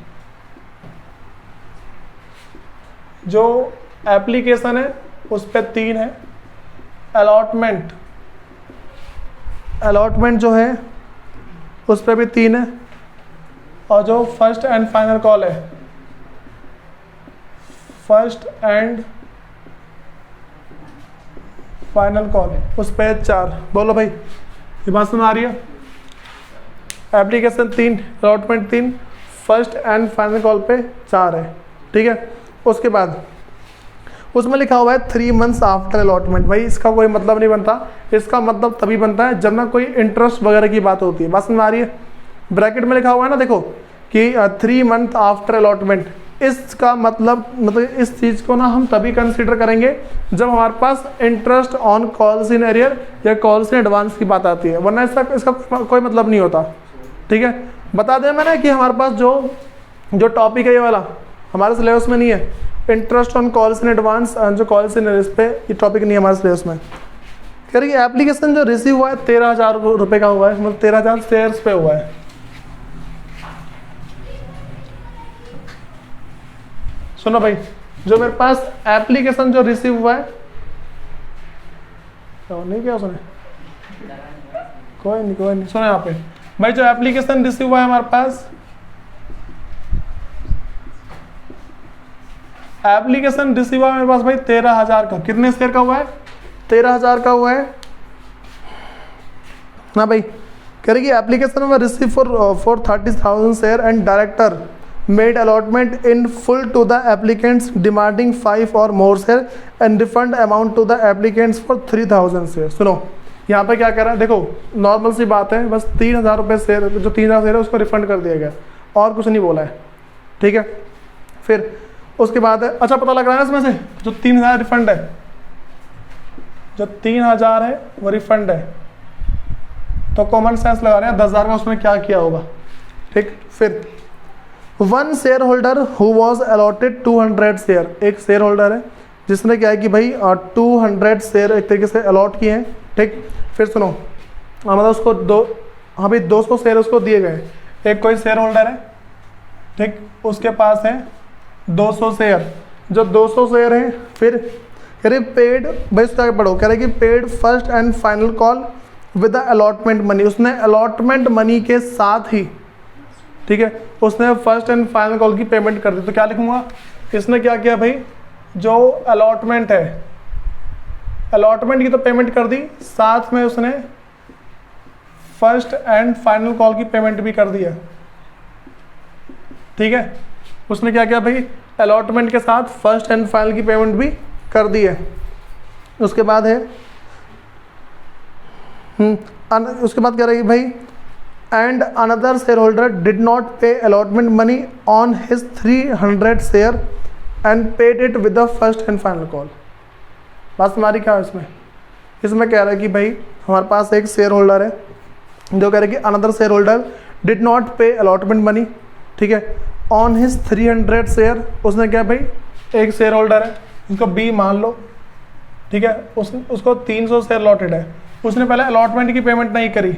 जो एप्लीकेशन है उस पर 3 है। अलॉटमेंट जो है उस पर भी 3 है। और जो फर्स्ट एंड फाइनल कॉल है, फर्स्ट एंड फाइनल कॉल उस पर 4। बोलो भाई ये बात समझ आ रही है? Application 3, allotment 3, first and final call पे 4 है, ठीक है। उसके बाद उसमें लिखा हुआ है 3 मंथ्स आफ्टर अलॉटमेंट। भाई इसका कोई मतलब नहीं बनता, इसका मतलब तभी बनता है जब ना कोई इंटरेस्ट वगैरह की बात होती है। बात समझ आ रही है? ब्रैकेट में लिखा हुआ है ना, देखो कि 3 मंथ आफ्टर अलॉटमेंट, इसका मतलब इस चीज़ को ना हम तभी कंसीडर करेंगे जब हमारे पास interest on calls in arrear या कॉल्स इन एडवांस की बात आती है, वरना इसका कोई मतलब नहीं होता, ठीक है। बता दें मैंने कि हमारे पास जो टॉपिक है ये वाला हमारे सिलेबस में नहीं है, interest on calls in advance, जो कॉल्स इन एरियर पे ये टॉपिक नहीं है हमारे सिलेबस में। कह रही एप्लीकेशन जो रिसीव हुआ है 13,000 रुपये का हुआ है, मतलब 13,000 शेयर्स पे हुआ है। सुनो भाई, जो मेरे पास एप्लीकेशन जो रिसीव हुआ है, तो नहीं क्या सुने, कोई नहीं सुनो यहाँ पे भाई, जो एप्लीकेशन रिसीव हुआ है हमारे पास, एप्लीकेशन रिसीव हुआ है मेरे पास भाई 13,000 का। कितने शेयर का हुआ है? 13,000 का हुआ है ना भाई। कह रही है एप्लीकेशन में receive for 30,000 share and director made allotment in full to the applicants demanding 5 or more share and refund amount to the applicants for 3,000 share. सुनो यहाँ पे क्या कह रहा है, देखो नॉर्मल सी बात है, बस 3,000 रुपये शेयर, जो 3,000 शेयर है उसको रिफंड कर दिया गया, और कुछ नहीं बोला है, ठीक है। फिर उसके बाद है, अच्छा पता लग रहा है ना इसमें से जो 3,000 रिफंड है, जो 3,000 है वो रिफंड है, तो कॉमन सेंस लगा रहे हैं 10,000 का उसमें क्या किया होगा, ठीक। फिर 1 share holder who was allotted 200 share, एक शेयर होल्डर है जिसने क्या है कि भाई 200 शेयर एक तरीके से अलॉट किए हैं, ठीक। फिर सुनो मतलब उसको हाँ भाई 200 शेयर उसको दिए गए, एक कोई शेयर होल्डर है, ठीक, उसके पास है 200 शेयर, जो 200 शेयर है। फिर कह रहे पेड, भाई उसका आगे पढ़ो, कह रहे कि paid first and final call with the allotment money, उसने अलॉटमेंट मनी के साथ ही, ठीक है, उसने फर्स्ट एंड फाइनल कॉल की पेमेंट कर दी। तो क्या लिखूंगा, इसने क्या किया भाई, जो अलॉटमेंट है, अलॉटमेंट की तो पेमेंट कर दी, साथ में उसने फर्स्ट एंड फाइनल कॉल की पेमेंट भी कर दी है, ठीक है। उसने क्या किया भाई, अलॉटमेंट के साथ फर्स्ट एंड फाइनल की पेमेंट भी कर दी है। उसके बाद है उसके बाद कह रही है भाई and another shareholder did not pay allotment money on his 300 share and paid it with the first and final call। बात हमारी क्या है इसमें कह रहा है कि भाई हमारे पास एक शेयर होल्डर है जो कह रहा है कि another share holder did not pay allotment money, ठीक है, ऑन हिज 300 शेयर। उसने क्या भाई, एक शेयर होल्डर है उसको बी मान लो, ठीक है, उसको 300 शेयर अलॉटेड है, उसने पहले अलॉटमेंट की पेमेंट नहीं करी,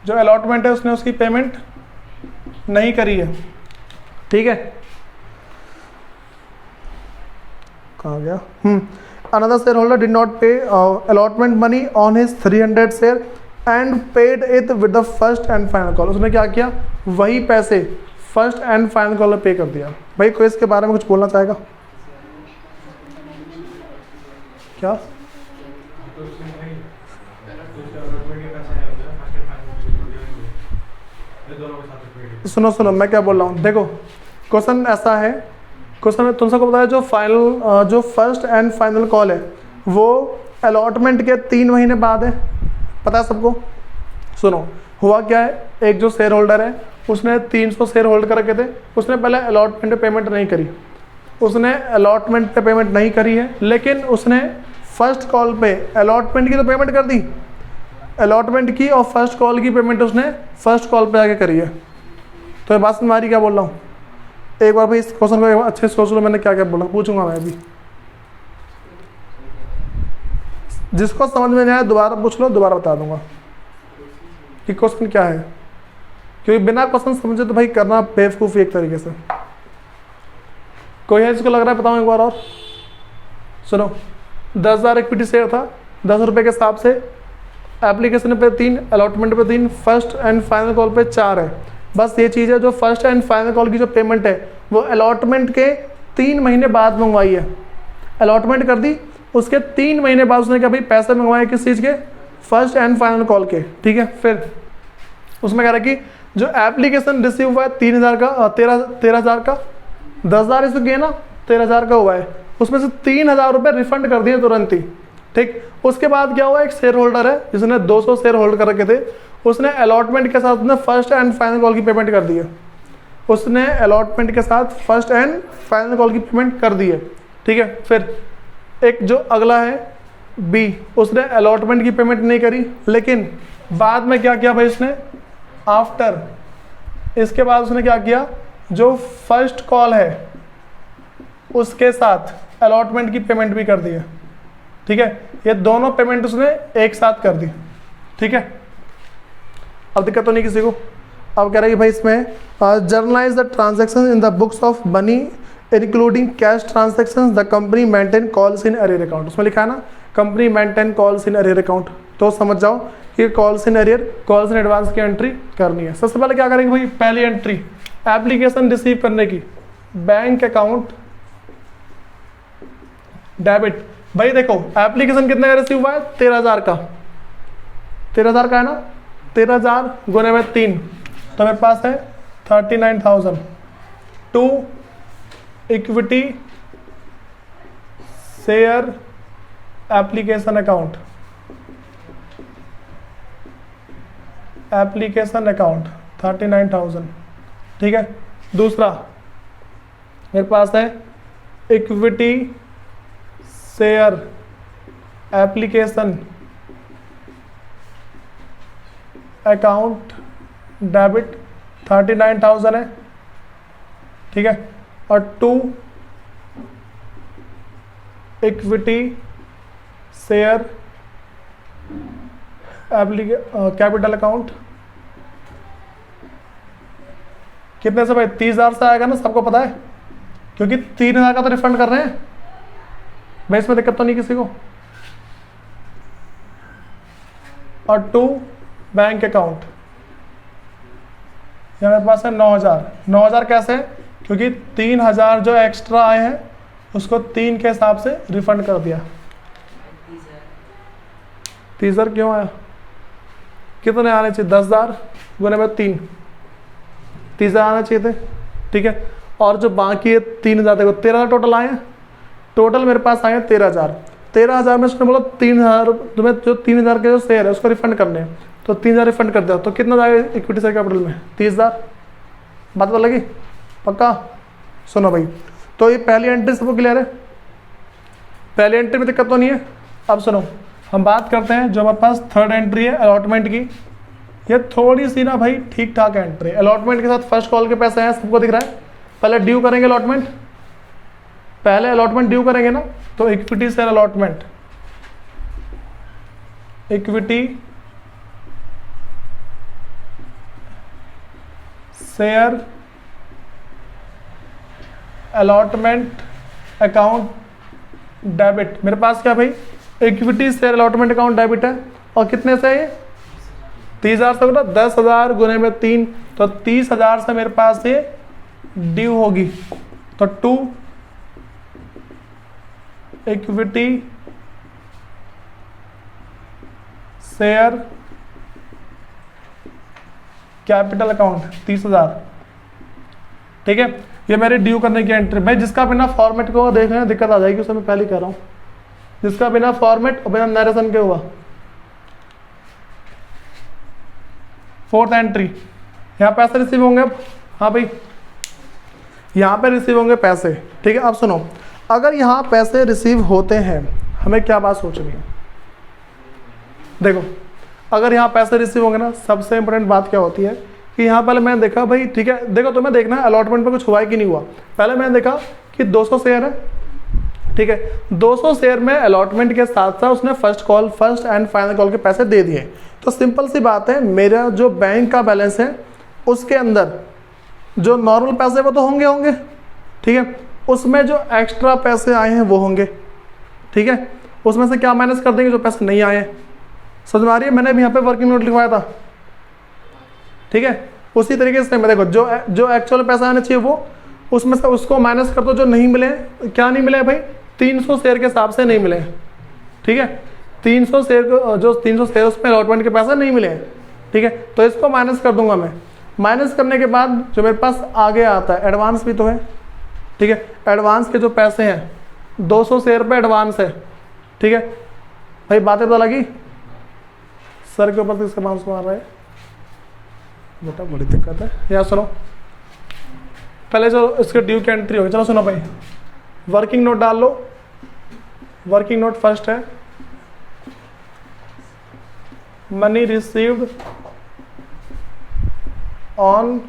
जो अलॉटमेंट है उसने उसकी पेमेंट नहीं करी है, ठीक है। कहाँ गया, another share holder did not pay allotment money on his 300 share and paid it with the first and final call. उसने क्या किया, वही पैसे फर्स्ट एंड फाइनल कॉल में पे कर दिया। भाई कोई इसके बारे में कुछ बोलना चाहेगा क्या? सुनो मैं क्या बोल रहा हूँ, देखो क्वेश्चन ऐसा है, क्वेश्चन तुम सबको पता है जो फर्स्ट एंड फाइनल कॉल है वो अलॉटमेंट के 3 महीने बाद है, पता है सबको। सुनो हुआ क्या है, एक जो शेयर होल्डर है उसने 300 शेयर होल्ड कर रखे थे, उसने पहले अलॉटमेंट पे पेमेंट नहीं करी, उसने अलॉटमेंट पे पेमेंट नहीं करी है, लेकिन उसने फर्स्ट कॉल पे अलॉटमेंट की तो पेमेंट कर दी, अलॉटमेंट की और फर्स्ट कॉल की पेमेंट उसने फर्स्ट कॉल पे आके करी है। तो ये बात तुम्हारी क्या बोल रहा हूँ, एक बार भाई इस क्वेश्चन को अच्छे से सोच लो, मैंने क्या क्या बोला, पूछूंगा मैं अभी। जिसको समझ में नहीं आया दोबारा पूछ लो, दोबारा बता दूंगा कि क्वेश्चन क्या है, क्योंकि बिना क्वेश्चन समझे तो भाई करना बेवकूफ़ी एक तरीके से। कोई है जिसको लग रहा है, बताऊँ एक बार और सुनो। 10,000 इक्विटी शेयर था, 10 रुपये के हिसाब से, एप्लीकेशन पे 3, अलॉटमेंट पे 3, फर्स्ट एंड फाइनल कॉल पे 4 है। बस ये चीज़ है, जो फर्स्ट एंड फाइनल कॉल की जो पेमेंट है वो अलॉटमेंट के 3 महीने बाद मंगवाई है। अलॉटमेंट कर दी, उसके 3 महीने बाद उसने क्या भाई पैसे मंगवाए, किस चीज़ के, फर्स्ट एंड फाइनल कॉल के, ठीक है। फिर उसमें कह रहा है कि जो एप्लीकेशन रिसीव हुआ है 3,000 का, 13,000 का, 10,000 इसको किए ना, 13,000 का हुआ है, उसमें से 3,000 रुपये रिफंड कर दिए तुरंत ही, ठीक। उसके बाद क्या हुआ, एक शेयर होल्डर है जिसने 200 शेयर होल्ड कर रखे थे, उसने अलॉटमेंट के साथ उसने फर्स्ट एंड फाइनल कॉल की पेमेंट कर दी है। उसने अलॉटमेंट के साथ फर्स्ट एंड फाइनल कॉल की पेमेंट कर दी है, ठीक है। फिर एक जो अगला है बी, उसने अलॉटमेंट की पेमेंट नहीं करी, लेकिन बाद में क्या किया भाई उसने, आफ्टर, इसके बाद उसने क्या किया, जो फर्स्ट कॉल है उसके साथ अलॉटमेंट की पेमेंट भी कर दी है, ठीक है। ये दोनों पेमेंट उसने एक साथ कर दी, ठीक है। अब दिक्कत तो नहीं किसी को। अब कह रहा है कि भाई इसमें generalized the transaction in the books of money including cash transactions the company maintain calls in arrear account. उसमें लिखा है ना, company maintain calls in arrear account, तो समझ जाओ कि calls in arrear, calls in advance की एंट्री करनी है। सबसे पहले क्या करेंगे भाई, पहली एंट्री एप्लीकेशन रिसीव करने की, बैंक अकाउंट डेबिट। भाई देखो एप्लीकेशन कितने का रिसीव हुआ है, 13,000 का, 13,000 का है ना, 13,000 गुने में 3, तो मेरे पास है 39,000। To equity share application account, application account 39,000, ठीक है। दूसरा मेरे पास है equity share application account debit 39,000 है, ठीक है। और to equity share capital account, कितने से भाई, 30,000 से आएगा ना, सबको पता है, क्योंकि 3,000 का तो रिफंड कर रहे हैं भाई, इसमें दिक्कत तो नहीं किसी को। और टू बैंक अकाउंट, यहाँ मेरे पास है 9,000। 9,000 कैसे है, क्योंकि 3,000 जो एक्स्ट्रा आए हैं उसको 3 के हिसाब से रिफंड कर दिया। 30,000 क्यों आया, कितने आने चाहिए, 10,000 गुने में 3, 30,000 आने चाहिए थे, ठीक है। और जो बाकी है 3,000, देखो 13,000 टोटल आए हैं, टोटल मेरे पास आए हैं 13,000। 13,000 में उसने बोला 3,000 तुम्हें जो 3,000 के जो शेयर है उसको रिफंड करने हैं, तो 3,000 रिफंड कर दिया, तो कितना जाएगा इक्विटी शेयर कैपिटल में, 30,000। बात तो लगी पक्का। सुनो भाई, तो ये पहली एंट्री सबको क्लियर है, पहली एंट्री में दिक्कत तो नहीं है। अब सुनो, हम बात करते हैं जो हमारे पास थर्ड एंट्री है अलॉटमेंट की। ये थोड़ी सी ना भाई ठीक ठाक एंट्री, अलॉटमेंट के साथ फर्स्ट कॉल के पैसे हैं, सबको दिख रहा है। पहले ड्यू करेंगे अलॉटमेंट, पहले अलॉटमेंट ड्यू करेंगे ना, तो equity share allotment, equity share allotment account debit. मेरे पास क्या भाई, equity share allotment account debit है, और कितने से ये 30,000 से होगा, 10,000 गुने में 3, तो 30,000 से मेरे पास ये ड्यू होगी। तो to equity share capital account 30,000, ठीक है। ये मेरे ड्यू करने की एंट्री। भाई जिसका बिना फॉर्मेट को देख रहे हैं दिक्कत आ जाएगी, उसमें मैं पहले कह रहा हूँ, जिसका बिना फॉर्मेट और बिना नरेशन के हुआ। फोर्थ एंट्री, यहाँ पैसे रिसीव होंगे। हाँ भाई, यहाँ पे रिसीव होंगे पैसे, ठीक है। अब सुनो, अगर यहाँ पैसे रिसीव होते हैं, हमें क्या बात सोचनी है, देखो अगर यहाँ पैसे रिसीव होंगे ना, सबसे इंपॉर्टेंट बात क्या होती है कि यहाँ पहले मैंने देखा भाई, ठीक है, देखो तुम्हें देखना है अलॉटमेंट पे कुछ हुआ है कि नहीं हुआ। पहले मैंने देखा कि 200 शेयर है, ठीक है, 200 शेयर में अलॉटमेंट के साथ साथ उसने फर्स्ट एंड फाइनल कॉल के पैसे दे दिए। तो सिंपल सी बात है, मेरा जो बैंक का बैलेंस है उसके अंदर जो नॉर्मल पैसे वो तो होंगे, ठीक है, उसमें जो एक्स्ट्रा पैसे आए हैं वो होंगे, ठीक है, उसमें से क्या माइनस कर देंगे, जो पैसे नहीं आए हैं। समझ में आ रही है? मैंने भी यहाँ पे वर्किंग नोट लिखवाया था, ठीक है, उसी तरीके से मैं देखो जो एक्चुअल पैसा आना चाहिए वो उसमें से उसको माइनस कर दो, जो नहीं मिले। क्या नहीं मिले भाई? 300 शेयर के हिसाब से नहीं मिले, ठीक है, 300 शेयर को, जो 300 शेयर उसमें अलॉटमेंट के पैसे नहीं मिले, ठीक है, तो इसको माइनस कर दूंगा मैं। माइनस करने के बाद जो मेरे पास आगे आता है, एडवांस भी तो है, ठीक है, एडवांस के जो पैसे हैं 200 शेयर पे एडवांस है, ठीक है भाई, बातें पता लगी? सर के ऊपर किसका बाउंस मार रहा है बेटा, बड़ी दिक्कत है। यहाँ सुनो, पहले जो इसके ड्यू की एंट्री होगी, चलो सुनो भाई, वर्किंग नोट डाल लो। वर्किंग नोट फर्स्ट है, मनी रिसीव्ड ऑन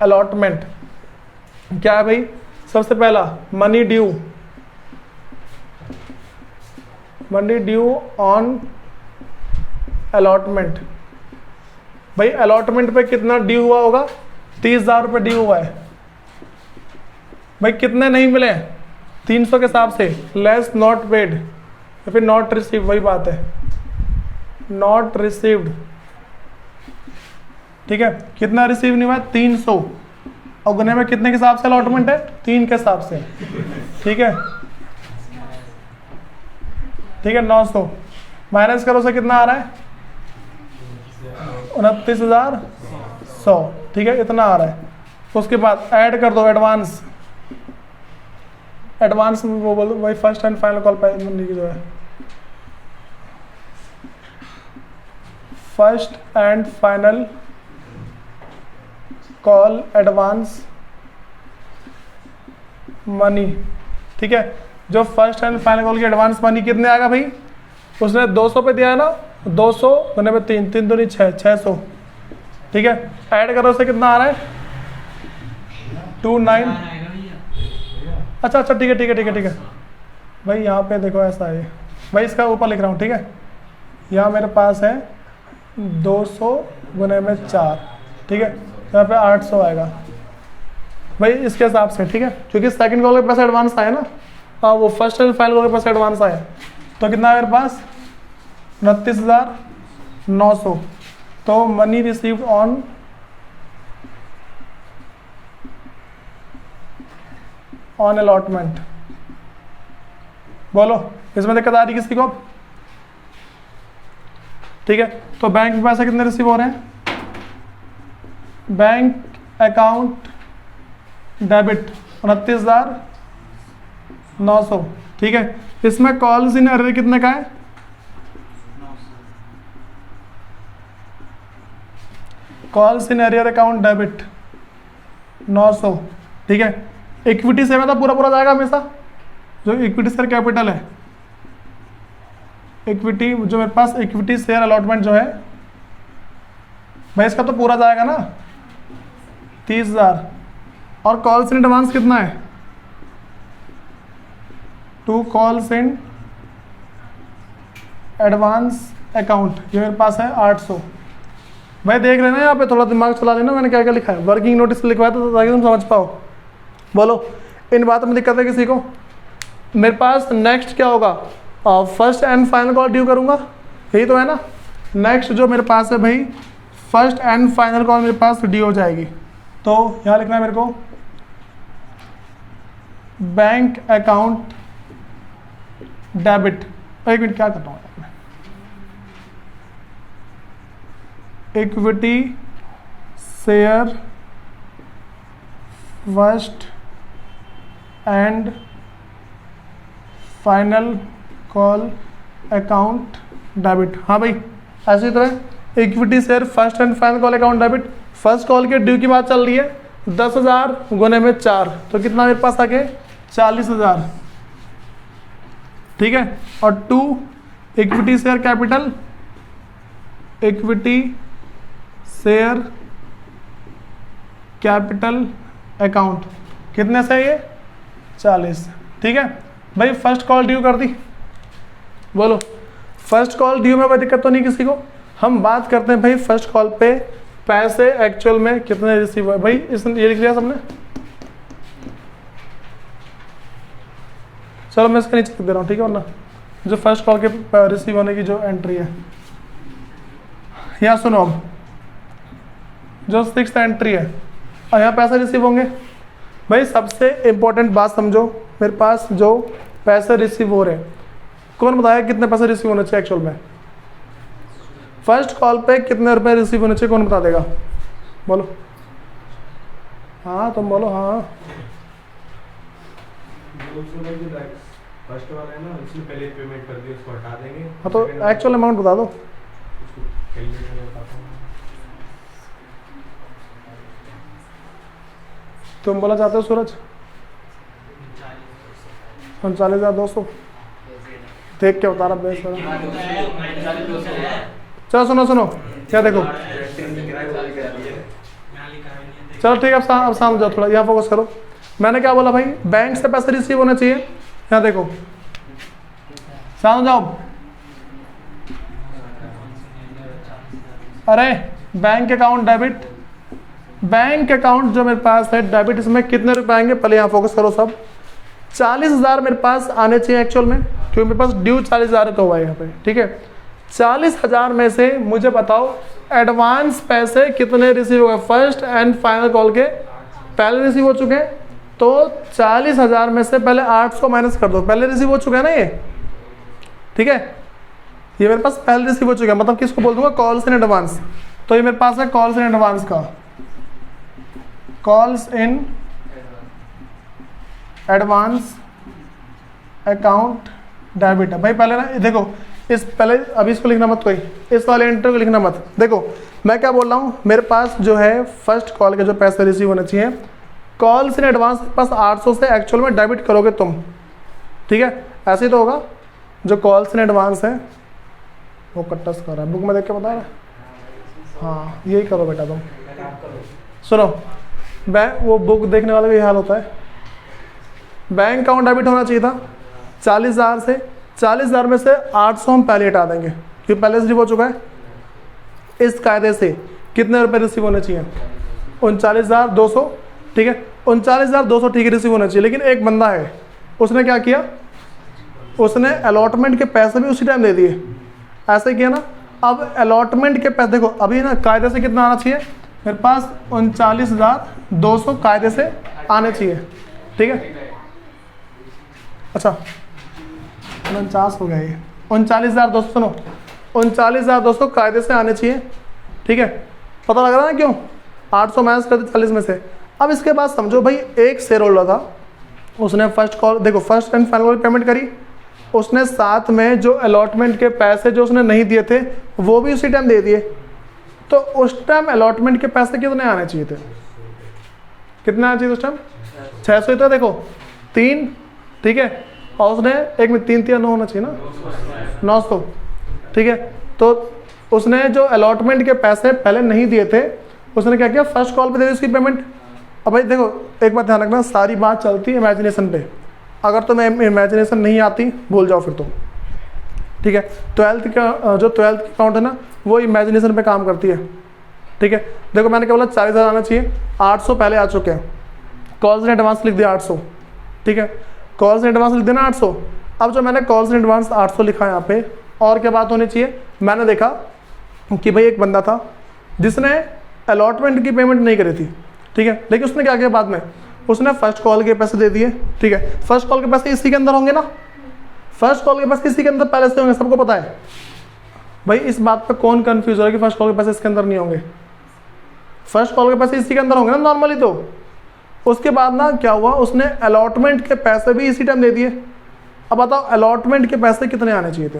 अलॉटमेंट। क्या है भाई? सबसे पहला मनी ड्यू ऑन अलॉटमेंट। भाई अलॉटमेंट पे कितना ड्यू हुआ होगा? 30,000 रुपये ड्यू हुआ है। भाई कितने नहीं मिले? 300 के हिसाब से, लेस नॉट पेड या फिर नॉट रिसीव, वही बात है, नॉट रिसीव्ड, ठीक है, कितना रिसीव नहीं हुआ? 300, और गुने में कितने के हिसाब से अलॉटमेंट है? 3 के हिसाब से, ठीक है, ठीक है, 900 माइनस करो से कितना आ रहा है? 29,100, ठीक है, इतना आ रहा है। उसके बाद ऐड कर दो एडवांस वो बोलो वही first and final call money की जो है, first and final call advance money, ठीक है, जो फर्स्ट एंड फाइनल कॉल की एडवांस मनी कितने आएगा भाई? उसने 200 पे दिया है ना, 200 गुने में 3, 3 दूनी 6, 600, ठीक है, ऐड करो से कितना आ रहा है? 29। अच्छा, ठीक है भाई, यहाँ पे देखो ऐसा है भाई, इसका ऊपर लिख रहा हूँ, ठीक है, यहाँ मेरे पास है 200 गुने में 4, ठीक है, यहाँ पे 800 आएगा भाई इसके हिसाब से, ठीक है, क्योंकि सेकंड कॉल के पैसे एडवांस आए ना, हाँ, वो फर्स्ट एंड फाइनल कॉल के पैसे एडवांस आए, तो कितना है मेरे पास? 29,900। तो मनी रिसीव्ड ऑन अलॉटमेंट। बोलो, इसमें दिक्कत आ रही किसी को? ठीक है, तो बैंक में पैसे कितने रिसीव हो रहे हैं? बैंक अकाउंट डेबिट 29,900, ठीक है, इसमें कॉल्स इन एरर कितने का है? Calls in arrear account debit 900, ठीक है, इक्विटी से मतलब पूरा जाएगा हमेशा, जो इक्विटी शेयर कैपिटल है, इक्विटी जो मेरे पास इक्विटी शेयर अलॉटमेंट जो है भाई, इसका तो पूरा जाएगा ना 30,000, और कॉल्स इन एडवांस कितना है? 2 कॉल्स इन एडवांस अकाउंट, ये मेरे पास है 800। भाई देख लेना, यहाँ पे थोड़ा दिमाग चला लेना, मैंने क्या क्या लिखा है, वर्किंग नोटिस लिखवाया था ताकि तुम समझ पाओ। बोलो, इन बातों में दिक्कत है किसी को? मेरे पास नेक्स्ट क्या होगा? First and final call due करूँगा, यही तो है ना। नेक्स्ट जो मेरे पास है भाई, फर्स्ट एंड फाइनल कॉल मेरे पास ड्यू हो जाएगी, तो यहाँ लिखना है मेरे को, बैंक अकाउंट डेबिट। एक मिनट, क्या करता हूँ equity share first and final call account debit. हाँ भाई, ऐसे तो है, equity share first and final call account debit. First call के ड्यू की बात चल रही है, 10,000 गुने में 4, तो कितना मेरे पास आके 40,000, ठीक है, और 2 equity share capital, equity share capital account कितने से ये 40। ठीक है भाई, फर्स्ट कॉल ड्यू कर दी, बोलो फर्स्ट कॉल ड्यू में कोई दिक्कत तो नहीं किसी को। हम बात करते हैं भाई फर्स्ट कॉल पे पैसे एक्चुअल में कितने रिसीव हुए। भाई इस ये लिख लिया सबने, चलो मैं इसका नीचे लिख दे रहा हूँ, ठीक है वरना जो फर्स्ट कॉल के रिसीव होने की जो एंट्री है, यहाँ सुनो अब जो 6th एंट्री है और यहाँ पैसे रिसीव होंगे। भाई सबसे इंपॉर्टेंट बात समझो, मेरे पास जो पैसे रिसीव हो रहे हैं, कौन बताया कितने पैसे रिसीव होने चाहिए एक्चुअल में? फर्स्ट कॉल पे कितने रुपए रिसीव होने चाहिए, कौन बता देगा? बोलो हाँ, तुम बोलो हाँ। फर्स्ट वाला है ना, उसने पहले पेमेंट कर दी, उसको हटा देंगे। हाँ तो एक्चुअल अमाउंट बता दो। तुम बोला चाहते हो सूरज? 39,200 देख के बता रहा बेस वाला। चलो सुनो सुनो क्या देखो, चलो ठीक है अब सामने जाओ, थोड़ा यहाँ फोकस करो। मैंने क्या बोला भाई, बैंक से पैसे रिसीव होने चाहिए। यहाँ देखो सामने जाओ, अरे bank account debit, bank account जो मेरे पास है डेबिट, इसमें कितने रुपए आएंगे पहले यहाँ फोकस करो सब। 40,000 मेरे पास आने चाहिए एक्चुअल में, क्योंकि मेरे पास ड्यू 40,000 का हुआ है यहाँ पे। ठीक है 40,000 में से मुझे बताओ एडवांस पैसे कितने रिसीव हुए। फर्स्ट एंड फाइनल कॉल के पहले रिसीव हो चुके हैं, तो 40,000 में से पहले 800 माइनस कर दो, पहले रिसीव हो चुका है ना ये। ठीक है ये मेरे पास पहले रिसीव हो चुका है, मतलब किसको बोल दूंगा, कॉल्स इन एडवांस। तो ये मेरे पास है कॉल्स इन एडवांस का, calls in advance account debit है। भाई पहले ना देखो, इस पहले अभी इसको लिखना मत, कोई इस वाले एंटर को लिखना मत। देखो मैं क्या बोल रहा हूँ, मेरे पास जो है फर्स्ट कॉल के जो पैसे रिसीव होने चाहिए, कॉल्स इन एडवांस पास 800 से एक्चुअल में डेबिट करोगे तुम। ठीक है ऐसे ही तो होगा, जो कॉल्स इन एडवांस है वो कट्टस कर रहा है, बुक में देख के बता रहा है। हाँ यही करो बेटा तुम। सुनो बैंक, वो बुक देखने वाला भी हाल होता है। बैंक अकाउंट डेबिट होना चाहिए था 40,000 से, 40,000 में से 800 हम पहले हटा देंगे क्योंकि पहले रिसीव हो चुका है। इस कायदे से कितने रुपए रिसीव होने चाहिए, 39,200। ठीक है 39,200 ठीक है रिसीव होना चाहिए। लेकिन एक बंदा है, उसने क्या किया, उसने अलॉटमेंट के पैसे भी उसी टाइम दे दिए, ऐसे किया ना। अब अलॉटमेंट के पैसे देखो, अभी ना कायदे से कितना आना चाहिए मेरे पास, 39,200 कायदे से आने चाहिए। ठीक है अच्छा 49 हो गया ये, 39,200 सुनो, 39,200 कायदे से आने चाहिए। ठीक है पता लग रहा है ना क्यों, 800 माइनस कर दे 40 में से। अब इसके बाद समझो भाई, एक शेयर होल्डर था, उसने फर्स्ट कॉल देखो फर्स्ट एंड फाइनल पेमेंट करी, उसने साथ में जो अलॉटमेंट के पैसे जो उसने नहीं दिए थे वो भी उसी टाइम दे दिए। तो उस टाइम अलॉटमेंट के पैसे कितने आने चाहिए थे, कितने आने चाहिए उस टाइम, 600 ही था देखो 3। ठीक है और उसने एक में 3 3 9 होना चाहिए ना, 900। ठीक है तो उसने जो अलॉटमेंट के पैसे पहले नहीं दिए थे, उसने क्या किया, फर्स्ट कॉल पे दे दी उसकी पेमेंट। अब भाई देखो एक बात ध्यान रखना, सारी बात चलती है इमेजिनेशन पे, अगर तुम्हें इमेजिनेशन नहीं आती भूल जाओ फिर तुम। ठीक है 12th का जो 12th की अकाउंट है ना, वो इमेजिनेशन पे काम करती है। ठीक है देखो मैंने क्या बोला, 40,000 आना चाहिए, 800 पहले आ चुके हैं, कॉल्स इन एडवांस लिख दिया 800। ठीक है कॉल्स इन एडवांस लिख देना 800। अब जो मैंने कॉल्स इन एडवांस 800 लिखा है यहाँ पे, और क्या बात होनी चाहिए, मैंने देखा कि भाई एक बंदा था जिसने अलॉटमेंट की पेमेंट नहीं करी थी। ठीक है लेकिन उसने क्या किया बाद में, उसने फर्स्ट कॉल के पैसे दे दिए। ठीक है फर्स्ट कॉल के पैसे इसी के अंदर होंगे ना, फर्स्ट कॉल के पैसे इसी के अंदर पहले से होंगे, सबको पता है। भाई इस बात पे कौन कंफ्यूज हो रहा है कि फर्स्ट कॉल के पैसे इसके अंदर नहीं होंगे, फर्स्ट कॉल के पैसे इसी के अंदर होंगे ना नॉर्मली। तो उसके बाद ना क्या हुआ, उसने अलॉटमेंट के पैसे भी इसी टाइम दे दिए। अब बताओ अलॉटमेंट के पैसे कितने आने चाहिए थे,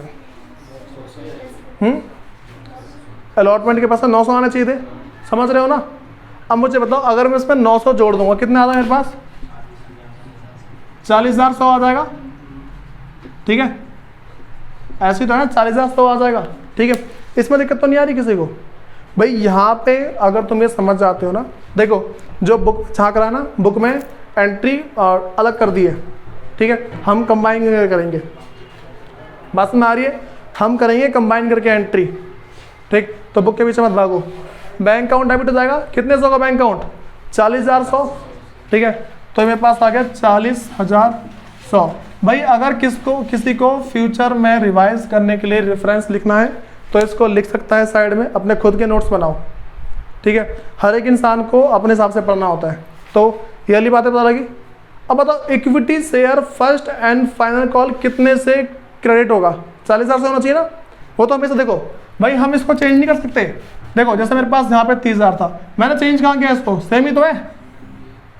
अलॉटमेंट के पैसे 900 आने चाहिए थे, समझ रहे हो ना। अब मुझे बताओ अगर मैं इसमें 900 जोड़ दूंगा कितने आता है मेरे पास, 40,100 आ जाएगा। ठीक है ऐसी तो है ना 40,100 आ जाएगा, ठीक है। इसमें दिक्कत तो नहीं आ रही किसी को भाई। यहाँ पे अगर तुम ये समझ जाते हो ना, देखो जो बुक झाँक रहा है ना, बुक में एंट्री और अलग कर दी है, ठीक है। हम कंबाइन करेंगे, बात में आ रही है, हम करेंगे कंबाइन करके एंट्री, ठीक। तो बुक के पीछे मत भागो। बैंक अकाउंट डेबिट हो जाएगा, कितने सौ का बैंक अकाउंट, 40,100, ठीक है। तो मेरे पास आ गया 40,100। भाई अगर किसी को फ्यूचर में रिवाइज करने के लिए रेफरेंस लिखना है तो इसको लिख सकता है साइड में, अपने खुद के नोट्स बनाओ, ठीक है। हर एक इंसान को अपने हिसाब से पढ़ना होता है, तो ये वाली बातें पता लगी। अब बताओ equity share first and final call कितने से क्रेडिट होगा, 40,000 से होना चाहिए ना। वो तो हमेशा देखो भाई, हम इसको चेंज नहीं कर सकते। देखो जैसे मेरे पास यहाँ पे 30,000 था, मैंने चेंज कहाँ किया, इसको सेम ही तो है,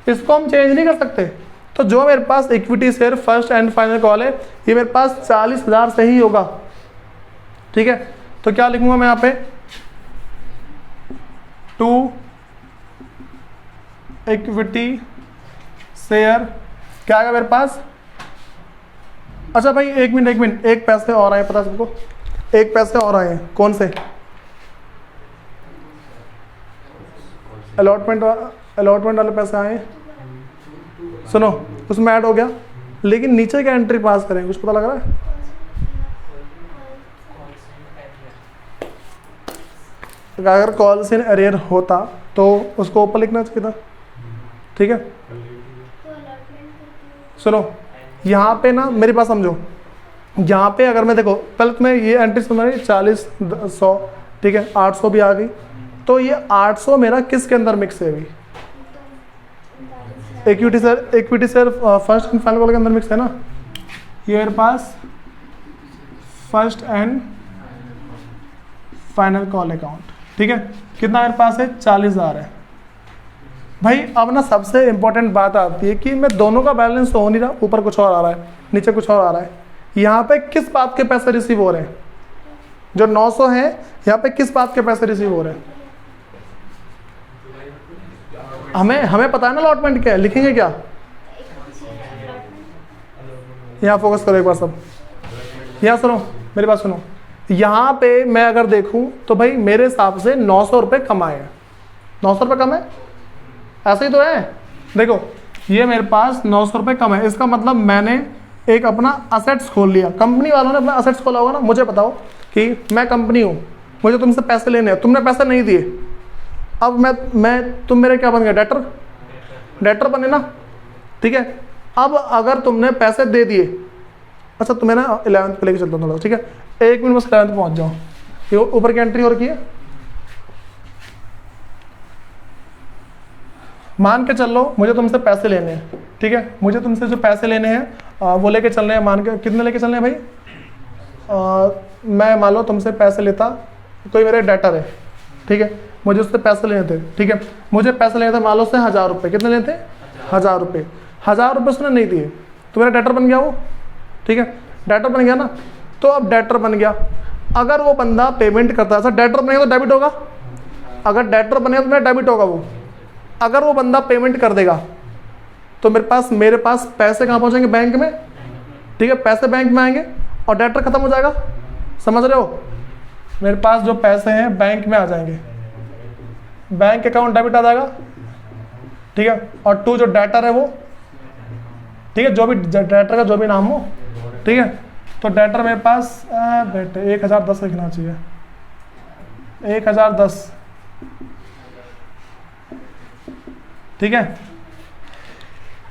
इसको हम चेंज नहीं कर सकते। तो जो मेरे पास equity share first and final call है, ये मेरे पास 40,000 से ही होगा, ठीक है। तो क्या लिखूंगा मैं यहाँ पे, 2 इक्विटी शेयर क्या आएगा मेरे पास। अच्छा भाई एक मिनट, एक पैसे और आए, पता सबको, एक पैसे और आए हैं, कौन से, अलॉटमेंट वाले पैसे आए हैं, सुनो उसमें ऐड हो गया, लेकिन नीचे क्या एंट्री पास करें, कुछ पता लग रहा है। अगर कॉल्स इन अरियर होता तो उसको ऊपर लिखना चाहिए था, ठीक है। सुनो यहाँ पे ना मेरी बात समझो, यहाँ पे अगर मैं देखो पहले तुम्हें ये एंट्री समझ रही 40,100, ठीक है, 800 भी आ गई। तो ये 800 मेरा किसके अंदर मिक्स है अभी, equity share first and final call के अंदर मिक्स है ना। ये मेरे पास first and final call account, ठीक है। कितना मेरे पास है, 40,000 है। भाई अब ना सबसे इंपॉर्टेंट बात आती है कि मैं दोनों का बैलेंस तो हो नहीं रहा, ऊपर कुछ और आ रहा है, नीचे कुछ और आ रहा है। यहाँ पे किस बात के पैसे रिसीव हो रहे हैं, जो 900 है, यहाँ पे किस बात के पैसे रिसीव हो रहे हैं। हमें पता है ना अलॉटमेंट क्या है, लिखेंगे क्या, यहाँ फोकस करो एक बार सब, यहाँ सुनो मेरी बात सुनो। यहाँ पे मैं अगर देखूँ तो भाई मेरे हिसाब से 900 रुपये कमाए हैं, 900 रुपये कम है, ऐसे ही तो है। देखो ये मेरे पास 900 रुपये कम है, इसका मतलब मैंने एक अपना असेट्स खोल लिया। कंपनी वालों ने अपना असेट्स खोला होगा ना। मुझे बताओ कि मैं कंपनी हूँ, मुझे तुमसे पैसे लेने हैं, तुमने पैसे नहीं दिए, अब तुम मेरे क्या बन गए, डेटर बने ना, ठीक है। अब अगर तुमने पैसे दे दिए, अच्छा तुम्हें ना 11th पे लेके चलता हूँ थोड़ा, ठीक है, 1 मिनट बस 11th पहुँच जाओ। ये ऊपर की एंट्री हो रखी है, मान के चल लो मुझे तुमसे पैसे लेने हैं, ठीक है। मुझे तुमसे जो पैसे लेने हैं वो लेके चलने हैं, मान के कितने लेके चलने हैं भाई। मैं मान लो तुमसे पैसे लेता, कोई मेरे डेटर है, ठीक है, मुझे उससे पैसे लेने थे, ठीक है। मुझे पैसे लेने थे मान लो उससे 1,000 रुपये, कितने लेते, 1,000 रुपये। 1,000 रुपये उसने नहीं दिए तो मेरा डेटर बन गया वो, ठीक है, डेटर बन गया ना। तो अब डेटर बन गया, अगर वो बंदा पेमेंट करता है, डेटर बनेगा तो डेबिट होगा, अगर डेटर बनेगा तो मेरा डेबिट होगा वो। अगर वो बंदा पेमेंट कर देगा तो मेरे पास पैसे कहाँ पहुँचेंगे, बैंक में, ठीक है, पैसे बैंक में आएंगे और डेटर खत्म हो जाएगा, समझ रहे हो। मेरे पास जो पैसे हैं बैंक में आ जाएंगे, बैंक अकाउंट डेबिट आ जाएगा, ठीक है। और जो डेटर है वो, ठीक है, जो भी डेटर का जो भी नाम हो, ठीक है। तो डेटर मेरे पास बेटे 1,010 लिखना चाहिए, 1,010, ठीक है।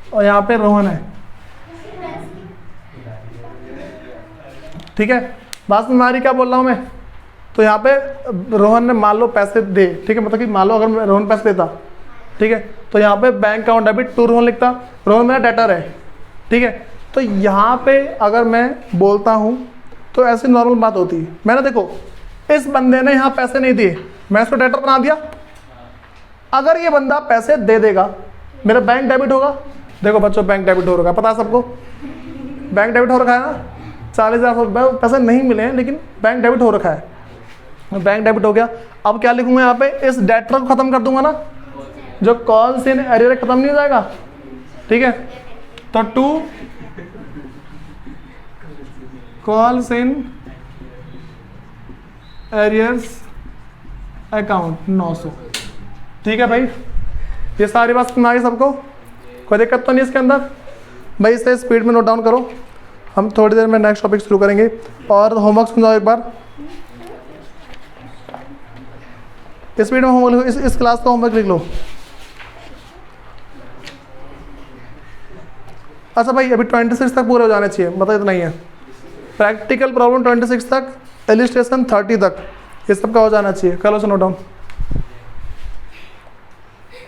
और यहाँ पे रोहन है, ठीक है। बात में हमारी क्या बोल रहा हूँ मैं, तो यहाँ पे रोहन ने मान लो पैसे दे, ठीक है, मतलब कि मान लो अगर रोहन पैसे देता, ठीक है, तो यहाँ पे bank account debit to Rohan लिखता, रोहन मेरा डेटर है, ठीक है। तो यहाँ पे अगर मैं बोलता हूँ तो ऐसी नॉर्मल बात होती है। मैंने देखो इस बंदे ने यहाँ पैसे नहीं दिए, मैं इसको डेटर बना दिया। अगर ये बंदा पैसे दे देगा मेरा बैंक डेबिट होगा। देखो बच्चों बैंक डेबिट हो रखा है, पता है सबको, बैंक डेबिट हो रखा है ना। 40,000 रुपये पैसे नहीं मिले हैं लेकिन बैंक डेबिट हो रखा है, बैंक डेबिट हो गया। अब क्या लिखूंगा यहाँ पे, इस डेटर को खत्म कर दूंगा ना, जो कॉल्स इन अरियर खत्म नहीं हो जाएगा, ठीक है। तो 2 कॉल्स इन एरियर्स अकाउंट 900। ठीक है भाई, ये सारी बात सुना है सबको, कोई दिक्कत तो नहीं इसके अंदर भाई? इसे स्पीड में नोट डाउन करो, हम थोड़ी देर में नेक्स्ट टॉपिक शुरू करेंगे। और होमवर्क समझाओ एक बार, स्पीड में होमवर्क, इस क्लास का होमवर्क लिख लो। अच्छा भाई, अभी 26 तक पूरे हो जाने चाहिए, मतलब इतना ही है। प्रैक्टिकल प्रॉब्लम 26 तक, इलिस्ट्रेशन 30 तक, ये सब का हो जाना चाहिए। कल उसे नोट डाउन।